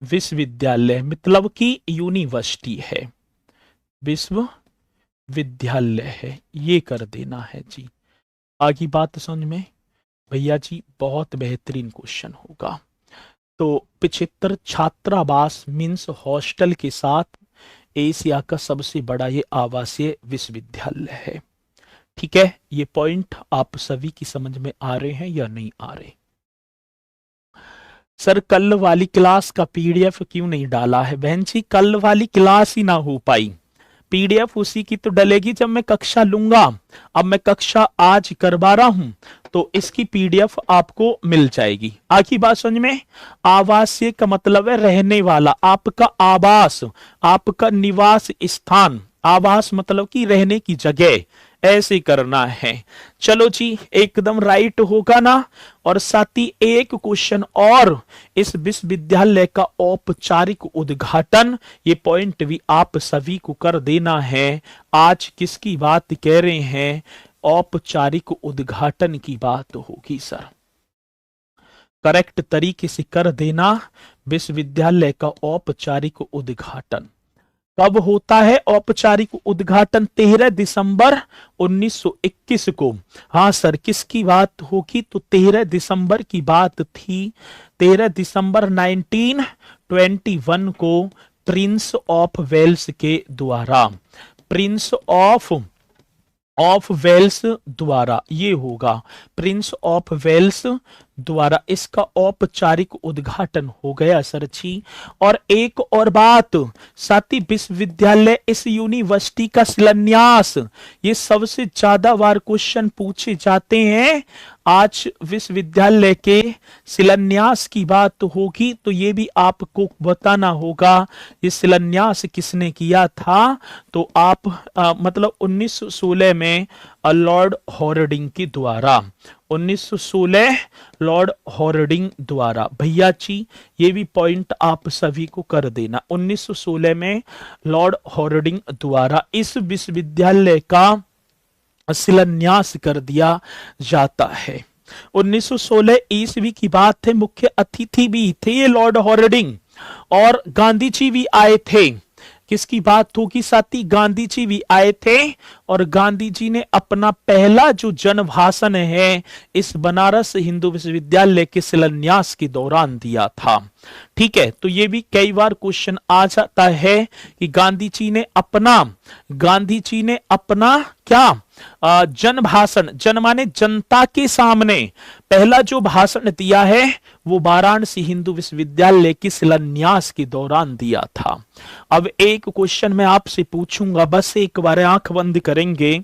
विश्वविद्यालय मतलब कि यूनिवर्सिटी है, विश्वविद्यालय है, ये कर देना है जी। आगे बात समझ में? भैया जी बहुत बेहतरीन क्वेश्चन होगा। तो 75 छात्रावास मीन्स हॉस्टल के साथ एशिया का सबसे बड़ा ये आवासीय विश्वविद्यालय है, ठीक है। ये पॉइंट आप सभी की समझ में आ रहे हैं या नहीं आ रहे? सर कल वाली क्लास का पीडीएफ क्यों नहीं डाला है? बहन जी कल वाली क्लास ही ना हो पाई, पीडीएफ उसी की तो डलेगी जब मैं कक्षा लूंगा। अब मैं कक्षा आज करवा रहा हूं तो इसकी पीडीएफ आपको मिल जाएगी। आखिरी बात समझ में। आवासीय का मतलब है रहने वाला, आपका आवास, आपका निवास स्थान। आवास मतलब कि रहने की जगह, ऐसे करना है। चलो जी, एकदम राइट होगा ना। और साथ ही एक क्वेश्चन और, इस विश्वविद्यालय का औपचारिक उद्घाटन, ये पॉइंट भी आप सभी को कर देना है। आज किसकी बात कह रहे हैं? औपचारिक उद्घाटन की बात होगी सर। करेक्ट तरीके से कर देना। विश्वविद्यालय का औपचारिक उद्घाटन कब होता है? औपचारिक उद्घाटन 13 दिसंबर 1921 को। हाँ सर, किसकी बात होगी? तो 13 दिसंबर की बात थी। 13 दिसंबर 1921 को प्रिंस ऑफ वेल्स के द्वारा, प्रिंस ऑफ वेल्स द्वारा ये होगा, प्रिंस ऑफ वेल्स द्वारा इसका औपचारिक उद्घाटन हो गया सर जी। और एक और बात, साथ ही विश्वविद्यालय इस यूनिवर्सिटी का शिलान्यास, ये सबसे ज्यादा बार क्वेश्चन पूछे जाते हैं। आज विश्वविद्यालय के शिलान्यास की बात होगी तो ये भी आपको बताना होगा, ये शिलान्यास किसने किया था। तो आप मतलब 1916 में लॉर्ड हॉर्डिंग के द्वारा, 1916 लॉर्ड हॉर्डिंग द्वारा। भैया जी ये भी पॉइंट आप सभी को कर देना। 1916 में लॉर्ड हॉर्डिंग द्वारा इस विश्वविद्यालय का शिलान्यास कर दिया जाता है। 1916 ईस्वी की बात है। मुख्य अतिथि भी थे ये लॉर्ड हॉर्डिंग, और गांधी जी भी आए थे। किसकी बात होगी? साथी गांधी जी भी आए थे, और गांधी जी ने अपना पहला जो जन भाषण है इस बनारस हिंदू विश्वविद्यालय के शिलान्यास के दौरान दिया था। ठीक है, तो ये भी कई बार क्वेश्चन आ जाता है कि गांधी जी ने अपना क्या जन भाषण, जन माने जनता के सामने पहला जो भाषण दिया है वो वाराणसी हिंदू विश्वविद्यालय के शिलान्यास के दौरान दिया था। अब एक क्वेश्चन मैं आपसे पूछूंगा, बस एक बार आंख बंद करेंगे।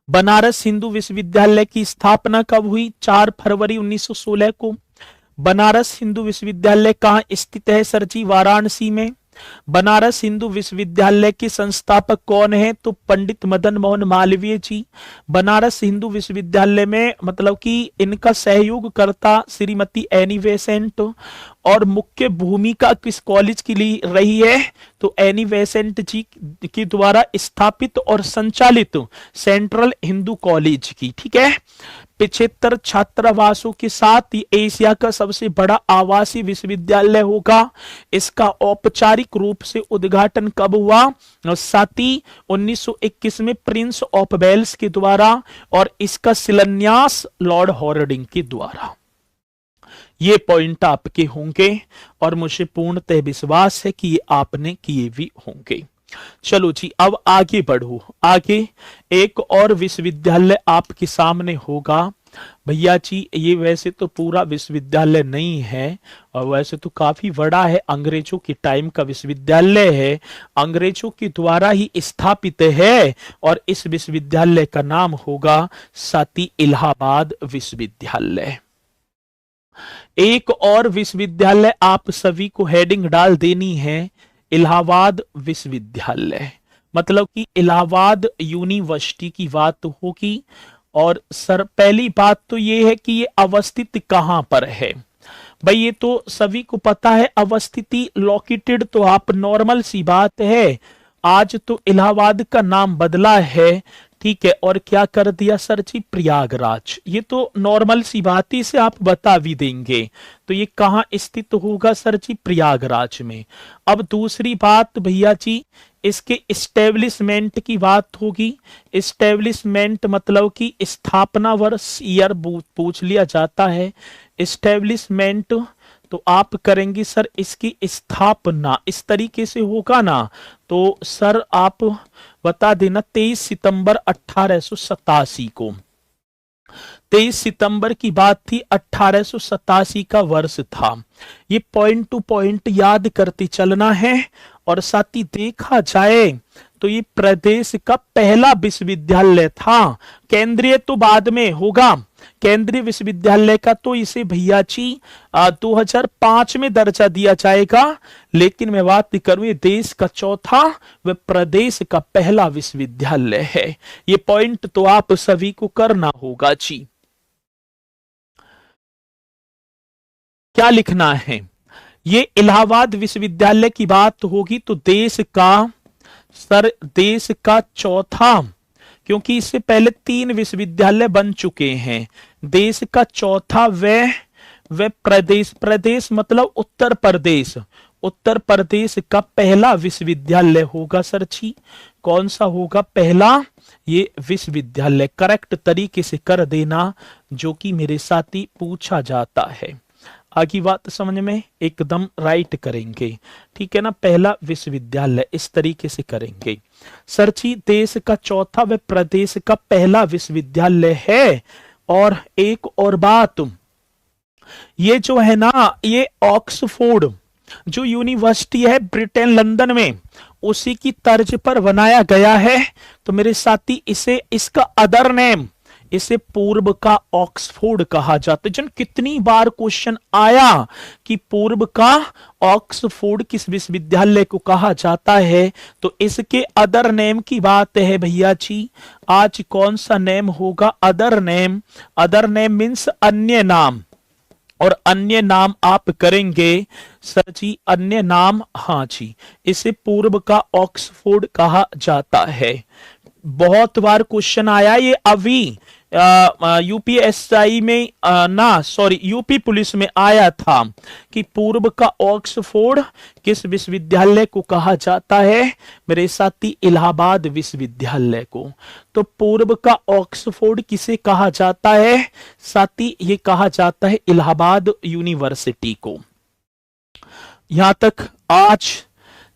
बनारस हिंदू विश्वविद्यालय की स्थापना कब हुई? 4 फरवरी 1916 को। बनारस हिंदू विश्वविद्यालय कहाँ स्थित है सर जी? वाराणसी में। बनारस हिंदू विश्वविद्यालय के संस्थापक कौन है? तो पंडित मदन मोहन मालवीय जी। बनारस हिंदू विश्वविद्यालय में मतलब कि इनका सहयोगकर्ता श्रीमती एनी बेसेंट, और मुख्य भूमिका किस कॉलेज की ली रही है? तो एनी बेसेंट जी के द्वारा स्थापित और संचालित सेंट्रल हिंदू कॉलेज की। ठीक है, 75 छात्रावासों के साथ ये एशिया का सबसे बड़ा आवासीय विश्वविद्यालय होगा। इसका औपचारिक रूप से उद्घाटन कब हुआ? साथ ही 1921 में प्रिंस ऑफ वेल्स के द्वारा, और इसका शिलान्यास लॉर्ड हॉर्डिंग के द्वारा। ये पॉइंट आपके होंगे और मुझे पूर्णतः विश्वास है कि ये आपने किए भी होंगे। चलो जी, अब आगे बढ़ो। आगे एक और विश्वविद्यालय आपके सामने होगा। भैया जी ये वैसे तो पूरा विश्वविद्यालय नहीं है, और वैसे तो काफी बड़ा है, अंग्रेजों के टाइम का विश्वविद्यालय है, अंग्रेजों के द्वारा ही स्थापित है, और इस विश्वविद्यालय का नाम होगा साथी इलाहाबाद विश्वविद्यालय। एक और विश्वविद्यालय आप सभी को हेडिंग डाल देनी है, इलाहाबाद विश्वविद्यालय, मतलब कि इलाहाबाद यूनिवर्सिटी की बात होगी। और सर पहली बात तो ये है कि ये अवस्थित कहां पर है? भाई ये तो सभी को पता है, अवस्थिति लोकेटेड तो आप नॉर्मल सी बात है। आज तो इलाहाबाद का नाम बदला है, ठीक है, और क्या कर दिया सर जी? प्रयागराज। ये तो नॉर्मल सी बात ही से आप बता भी देंगे। तो ये कहाँ स्थित होगा सर जी? प्रयागराज में। अब दूसरी बात भैया जी, इसके इस्टेब्लिशमेंट की बात होगी। इस्टेब्लिशमेंट मतलब कि स्थापना वर्ष, ईयर पूछ लिया जाता है। इस्टेब्लिशमेंट तो आप करेंगे सर इसकी स्थापना, इस तरीके से होगा ना, तो सर आप बता देना 23 सितंबर 1887 को। 23 सितंबर की बात थी, 1887 का वर्ष था। ये पॉइंट टू पॉइंट याद करते चलना है। और साथ ही देखा जाए तो ये प्रदेश का पहला विश्वविद्यालय था। केंद्रीय तो बाद में होगा, केंद्रीय विश्वविद्यालय का तो इसे भैया जी 2005 में दर्जा दिया जाएगा। लेकिन मैं बात करूं, ये देश का चौथा व प्रदेश का पहला विश्वविद्यालय है। ये पॉइंट तो आप सभी को करना होगा जी। क्या लिखना है? ये इलाहाबाद विश्वविद्यालय की बात होगी तो देश का चौथा, क्योंकि इससे पहले 3 विश्वविद्यालय बन चुके हैं। देश का चौथा व प्रदेश मतलब उत्तर प्रदेश, उत्तर प्रदेश का पहला विश्वविद्यालय होगा सर जी। कौन सा होगा पहला? ये विश्वविद्यालय करेक्ट तरीके से कर देना, जो कि मेरे साथी पूछा जाता है। आगे बात समझ में एकदम राइट करेंगे, ठीक है ना। पहला विश्वविद्यालय इस तरीके से करेंगे सर जी। देश का चौथा व प्रदेश का पहला विश्वविद्यालय है। और एक और बात, ये जो है ना, ये ऑक्सफोर्ड जो यूनिवर्सिटी है ब्रिटेन लंदन में, उसी की तर्ज पर बनाया गया है। तो मेरे साथी इसे, इसका अदर नेम, इसे पूर्व का ऑक्सफोर्ड कहा जाता है। जन कितनी बार क्वेश्चन आया कि पूर्व का ऑक्सफोर्ड किस विश्वविद्यालय को कहा जाता है, तो इसके अदर नेम की बात है भैया जी। आज कौन सा नेम होगा? Other name. Other name means अन्य नाम, और अन्य नाम आप करेंगे सर जी, अन्य नाम, हाँ जी, इसे पूर्व का ऑक्सफोर्ड कहा जाता है। बहुत बार क्वेश्चन आया ये। अभी यूपीएसआई में यूपी पुलिस में आया था कि पूर्व का ऑक्सफोर्ड किस विश्वविद्यालय को कहा जाता है? मेरे साथी इलाहाबाद विश्वविद्यालय को। तो पूर्व का ऑक्सफोर्ड किसे कहा जाता है साथी? ये कहा जाता है इलाहाबाद यूनिवर्सिटी को। यहां तक आज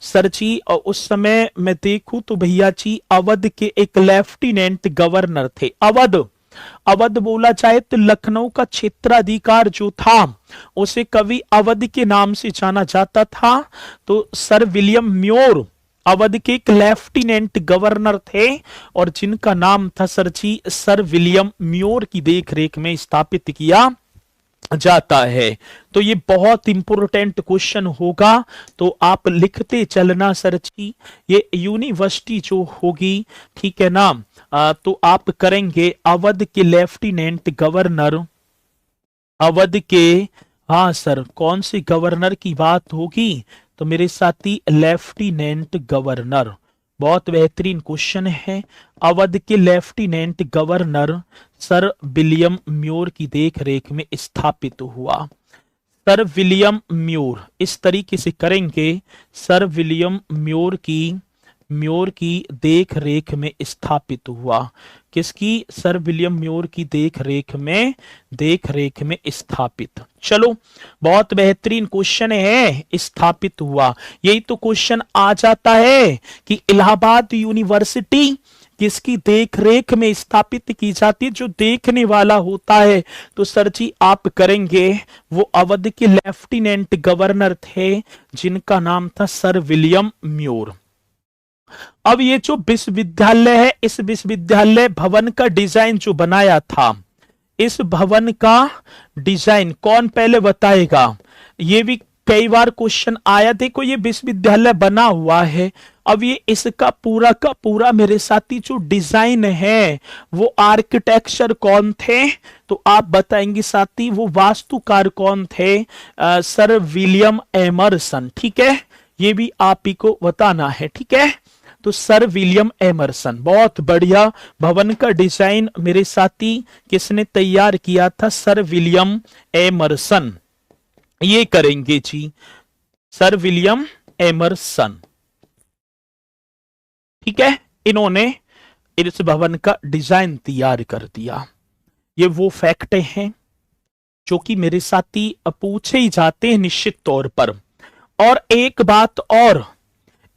सर जी। और उस समय मैं देखूं तो भैया जी अवध के एक लेफ्टिनेंट गवर्नर थे। अवध बोला जाए तो लखनऊ का क्षेत्राधिकार जो था उसे कभी अवध के नाम से जाना जाता था। तो सर विलियम म्योर अवध के एक लेफ्टिनेंट गवर्नर थे, और जिनका नाम था सर जी सर विलियम म्योर की देखरेख में स्थापित किया जाता है। तो ये बहुत इंपॉर्टेंट क्वेश्चन होगा, तो आप लिखते चलना सर जी। ये यूनिवर्सिटी जो होगी, ठीक है ना, तो आप करेंगे अवध के लेफ्टिनेंट गवर्नर, अवध के, हाँ सर, कौन से गवर्नर की बात होगी? तो मेरे साथी लेफ्टिनेंट गवर्नर। बहुत बेहतरीन क्वेश्चन है। अवध के lieutenant governor sir William more की देखरेख में स्थापित हुआ। सर विलियम म्योर, इस तरीके से करेंगे, सर विलियम म्योर की देखरेख में स्थापित हुआ। किसकी? सर विलियम म्योर की देखरेख में स्थापित। चलो, बहुत बेहतरीन क्वेश्चन है, स्थापित हुआ। यही तो क्वेश्चन आ जाता है कि इलाहाबाद यूनिवर्सिटी किसकी देखरेख में स्थापित की जाती है? जो देखने वाला होता है तो सर जी आप करेंगे वो अवध के लेफ्टिनेंट गवर्नर थे, जिनका नाम था सर विलियम म्योर। अब ये जो विश्वविद्यालय है, इस विश्वविद्यालय भवन का डिजाइन जो बनाया था, इस भवन का डिजाइन कौन पहले बताएगा? ये भी कई बार क्वेश्चन आया। देखो, ये विश्वविद्यालय बना हुआ है, अब ये इसका पूरा का पूरा मेरे साथी जो डिजाइन है वो आर्किटेक्चर कौन थे? तो आप बताएंगे साथी वो वास्तुकार कौन थे? Sir William Emerson. ठीक है, ये भी आप ही को बताना है। ठीक है, तो सर विलियम एमरसन। बहुत बढ़िया। भवन का डिजाइन मेरे साथी किसने तैयार किया था? Sir William Emerson. ये करेंगे जी, सर विलियम एमरसन। ठीक है, इन्होंने इस भवन का डिजाइन तैयार कर दिया। ये वो फैक्ट हैं जो कि मेरे साथी पूछे ही जाते हैं निश्चित तौर पर। और एक बात और,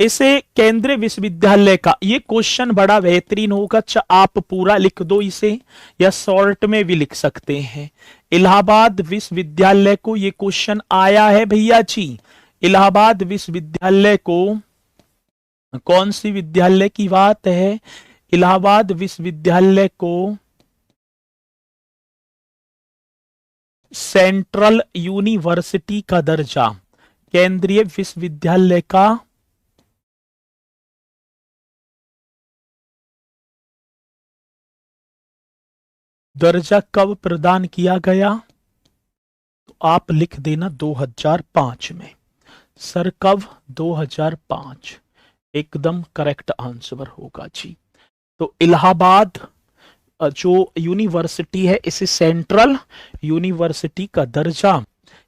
इसे केंद्रीय विश्वविद्यालय का, ये क्वेश्चन बड़ा बेहतरीन होगा। आप पूरा लिख दो इसे या शॉर्ट में भी लिख सकते हैं। इलाहाबाद विश्वविद्यालय को ये क्वेश्चन आया है भैया जी। इलाहाबाद विश्वविद्यालय को, कौन सी विद्यालय की बात है? इलाहाबाद विश्वविद्यालय को सेंट्रल यूनिवर्सिटी का दर्जा, केंद्रीय विश्वविद्यालय का दर्जा कब प्रदान किया गया? तो आप लिख देना 2005 में। सर कब? 2005 एकदम करेक्ट आंसर होगा जी। तो इलाहाबाद जो यूनिवर्सिटी है, इसे सेंट्रल यूनिवर्सिटी का दर्जा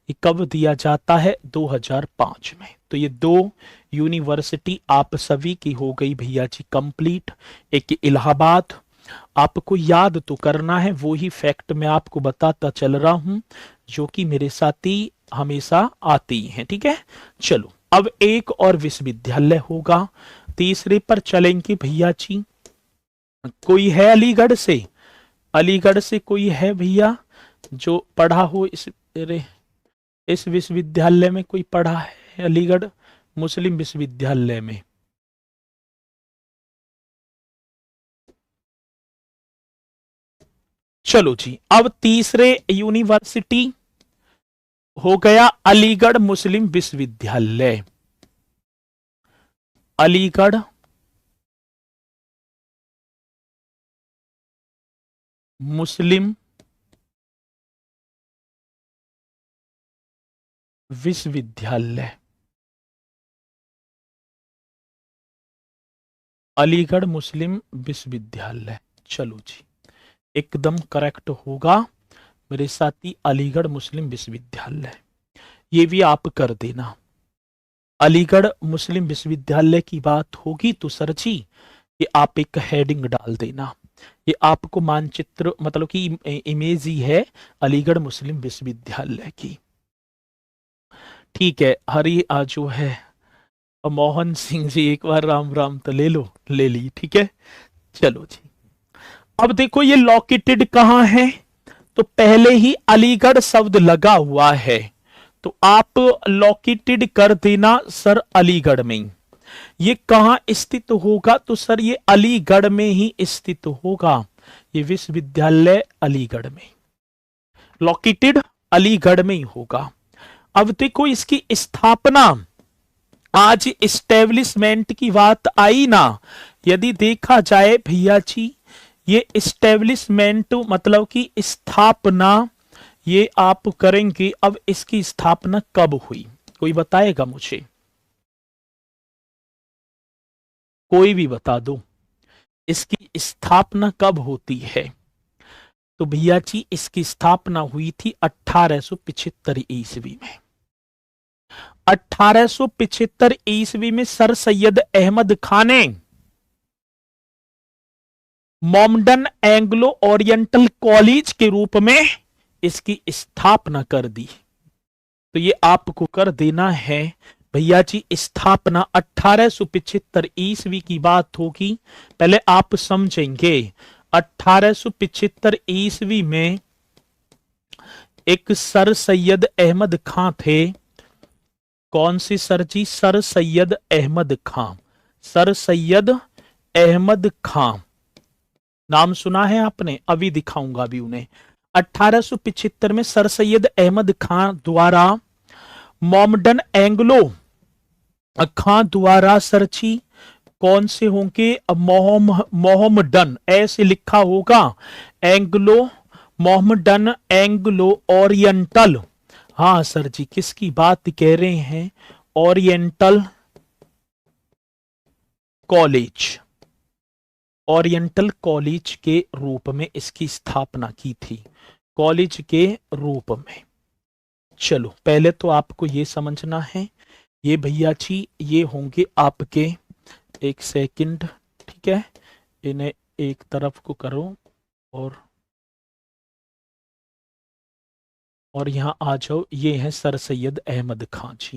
ये कब दिया जाता है? 2005 में। तो ये दो यूनिवर्सिटी आप सभी की हो गई भैया जी कंप्लीट। एक इलाहाबाद, आपको याद तो करना है, वो ही फैक्ट मैं आपको बताता चल रहा हूं जो कि मेरे साथ ही हमेशा आती हैं। ठीक है, चलो अब एक और विश्वविद्यालय होगा, तीसरे पर चलेंगे भैया जी। कोई है अलीगढ़ से? अलीगढ़ से कोई है भैया जो पढ़ा हो इस विश्वविद्यालय में? कोई पढ़ा है अलीगढ़ मुस्लिम विश्वविद्यालय में? चलो जी, अब तीसरे यूनिवर्सिटी हो गया अलीगढ़ मुस्लिम विश्वविद्यालय। अलीगढ़ मुस्लिम विश्वविद्यालय, अलीगढ़ मुस्लिम विश्वविद्यालय। चलो जी, एकदम करेक्ट होगा मेरे साथी, अलीगढ़ मुस्लिम विश्वविद्यालय। ये भी आप कर देना। अलीगढ़ मुस्लिम विश्वविद्यालय की बात होगी तो सर जी ये आप एक हेडिंग डाल देना। ये आपको मानचित्र मतलब कि इमेज ही है अलीगढ़ मुस्लिम विश्वविद्यालय की। ठीक है, हरी जो है मोहन सिंह जी, एक बार राम राम तो ले लो, ले ली। ठीक है, चलो जी, अब देखो ये लोकेटेड कहाँ है? तो पहले ही अलीगढ़ शब्द लगा हुआ है, तो आप लोकेटेड कर देना सर अलीगढ़ में। ये कहां स्थित होगा? तो सर ये अलीगढ़ में ही स्थित होगा, ये विश्वविद्यालय अलीगढ़ में, लोकेटेड अलीगढ़ में ही होगा। अब देखो इसकी स्थापना, आज इस्टेब्लिशमेंट की बात आई ना, यदि देखा जाए भैया जी ये इस्टेब्लिशमेंट मतलब कि स्थापना ये आप करेंगे। अब इसकी स्थापना कब हुई? कोई बताएगा मुझे? कोई भी बता दो इसकी स्थापना कब होती है? तो भैया जी इसकी स्थापना हुई थी 1875 ईस्वी में। 1875 ईस्वी में सर सैयद अहमद खान ने मोमडन एंग्लो ओरिएंटल कॉलेज के रूप में इसकी स्थापना कर दी। तो ये आपको कर देना है भैया जी। स्थापना 1875 ईस्वी की बात होगी, पहले आप समझेंगे। 1875 ईस्वी में एक सर सैयद अहमद खां थे। कौन सी सर जी? सर सैयद अहमद खां। सर सैयद अहमद खां नाम सुना है आपने? अभी दिखाऊंगा भी उन्हें। 1875 में सर सैयद अहमद खां द्वारा मोमडन एंग्लो खां द्वारा सरची, कौन से होंगे? मोहम्मडन ऐसे लिखा होगा, एंग्लो मोहम्मडन एंग्लो ओरिएंटल। हाँ सर जी, किसकी बात कह रहे हैं? ओरिएंटल कॉलेज, ओरिएंटल कॉलेज के रूप में इसकी स्थापना की थी, कॉलेज के रूप में। चलो पहले तो आपको ये समझना है, ये भैया जी ये होंगे आपके, एक सेकंड, ठीक है, इन्हें एक तरफ को करो और यहां आ जाओ। ये है सर सैयद अहमद खां जी।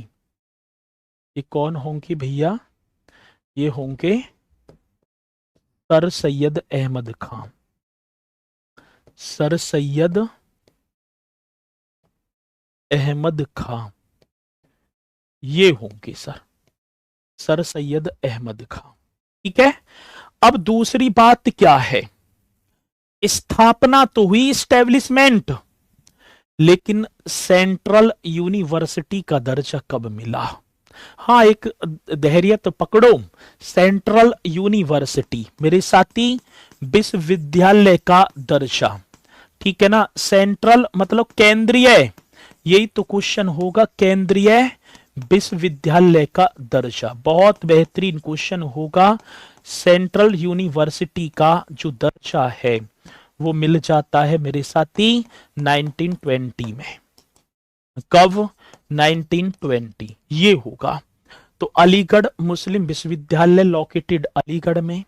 ये कौन होंगी भैया? ये होंगे सर सैयद अहमद खां। सर सैयद अहमद खां ये होंगे सर, सर सैयद अहमद खां। ठीक है, अब दूसरी बात क्या है, स्थापना तो हुई इस्टेब्लिशमेंट, लेकिन सेंट्रल यूनिवर्सिटी का दर्जा कब मिला? हाँ, एक धैर्य तो पकड़ो, सेंट्रल यूनिवर्सिटी मेरे साथी विश्वविद्यालय का दर्जा। ठीक है ना, सेंट्रल मतलब केंद्रीय, यही तो क्वेश्चन होगा, केंद्रीय विश्वविद्यालय का दर्जा। बहुत बेहतरीन क्वेश्चन होगा। सेंट्रल यूनिवर्सिटी का जो दर्जा है वो मिल जाता है मेरे साथी 1920 में। कब? 1920 ये होगा। तो अलीगढ़ मुस्लिम विश्वविद्यालय लोकेटेड अलीगढ़ में,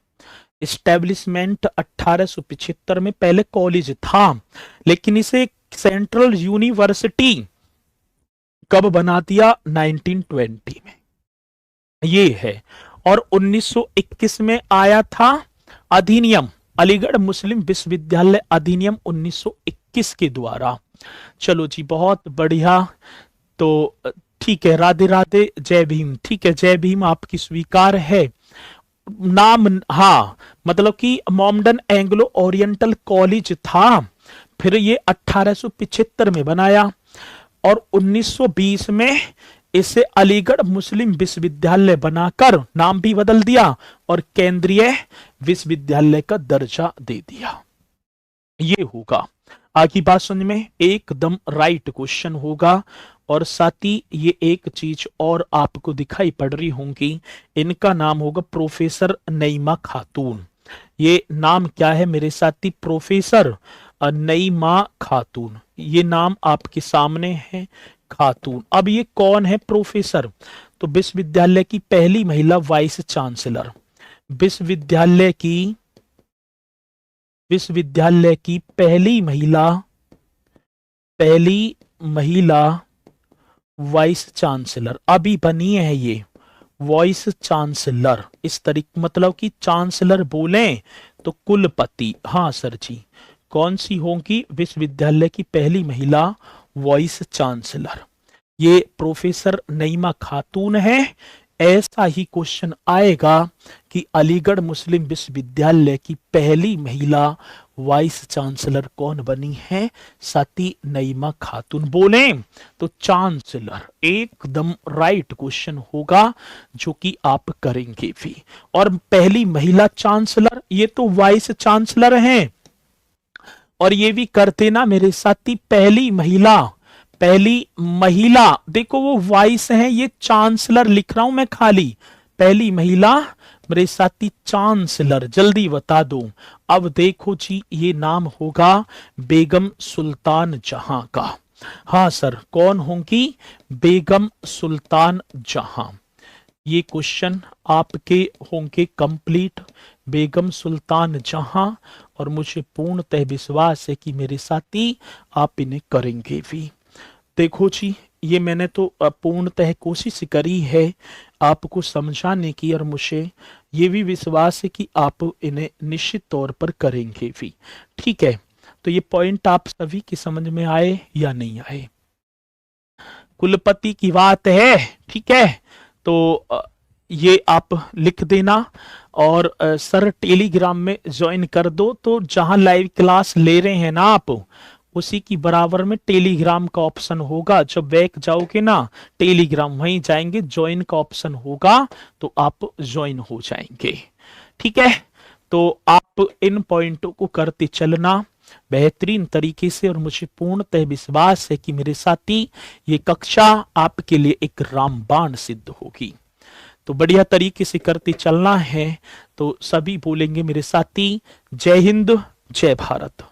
इस्टेब्लिशमेंट 1875 में, पहले कॉलेज था लेकिन इसे सेंट्रल यूनिवर्सिटी कब बना दिया? 1920 में ये है। और 1921 में आया था अधिनियम, अलीगढ़ मुस्लिम विश्वविद्यालय अधिनियम 1921 के द्वारा। चलो जी, बहुत बढ़िया। तो ठीक है, राधे राधे, जय भीम। ठीक है, जय भीम आपकी स्वीकार है। नाम, हाँ, मतलब कि मोमडन एंग्लो ओरिएंटल कॉलेज था, फिर ये 1875 में बनाया और 1920 में इसे अलीगढ़ मुस्लिम विश्वविद्यालय बनाकर नाम भी बदल दिया और केंद्रीय विश्वविद्यालय का दर्जा दे दिया। ये होगा। आगे बात समझ में, एकदम राइट क्वेश्चन होगा। और साथ ही ये एक चीज और आपको दिखाई पड़ रही होंगी, इनका नाम होगा प्रोफेसर नईमा खातून। ये नाम क्या है मेरे साथी? प्रोफेसर नईमा खातून, ये नाम आपके सामने है, खातून। अब ये कौन है प्रोफेसर? तो विश्वविद्यालय की पहली महिला वाइस चांसलर, विश्वविद्यालय की पहली महिला वाइस चांसलर अभी बनी है ये, वाइस चांसलर। इस तरीके मतलब कि चांसलर बोले तो कुलपति। हाँ सर जी, कौन सी होंगी? विश्वविद्यालय की पहली महिला वाइस चांसलर, ये प्रोफेसर नईमा खातून है। ऐसा ही क्वेश्चन आएगा कि अलीगढ़ मुस्लिम विश्वविद्यालय की पहली महिला वाइस चांसलर कौन बनी है? सती नईमा खातून। बोले तो चांसलर, एकदम राइट क्वेश्चन होगा जो कि आप करेंगे भी। और पहली महिला चांसलर, ये तो वाइस चांसलर हैं, और ये भी करते ना मेरे साथी, पहली महिला, देखो वो वाइस है, ये चांसलर लिख रहा हूं मैं खाली, पहली महिला मेरे साथी चांसलर। जल्दी बता दो। अब देखो जी, ये नाम होगा बेगम सुल्तान जहां का। हाँ सर, कौन होंगी? बेगम सुल्तान जहां। ये क्वेश्चन आपके होंगे कंप्लीट, बेगम सुल्तान जहां। और मुझे पूर्णतः विश्वास है कि मेरे साथी आप इन्हें करेंगे भी। देखो जी, ये मैंने तो पूर्णतः कोशिश करी है आपको समझाने की, और मुझे ये भी विश्वास है कि आप इन्हें निश्चित तौर पर करेंगे भी। ठीक है, तो ये पॉइंट आप सभी की समझ में आए या नहीं आए? कुलपति की बात है, ठीक है, तो ये आप लिख देना। और सर टेलीग्राम में ज्वाइन कर दो, तो जहां लाइव क्लास ले रहे हैं ना आप, उसी की बराबर में टेलीग्राम का ऑप्शन होगा। जब बैक जाओगे ना टेलीग्राम, वहीं जाएंगे, ज्वाइन का ऑप्शन होगा, तो आप ज्वाइन हो जाएंगे। ठीक है, तो आप इन पॉइंटों को करते चलना बेहतरीन तरीके से, और मुझे पूर्णतः विश्वास है कि मेरे साथी ये कक्षा आपके लिए एक रामबाण सिद्ध होगी। तो बढ़िया तरीके से करते चलना है। तो सभी बोलेंगे मेरे साथी, जय हिंद, जय भारत।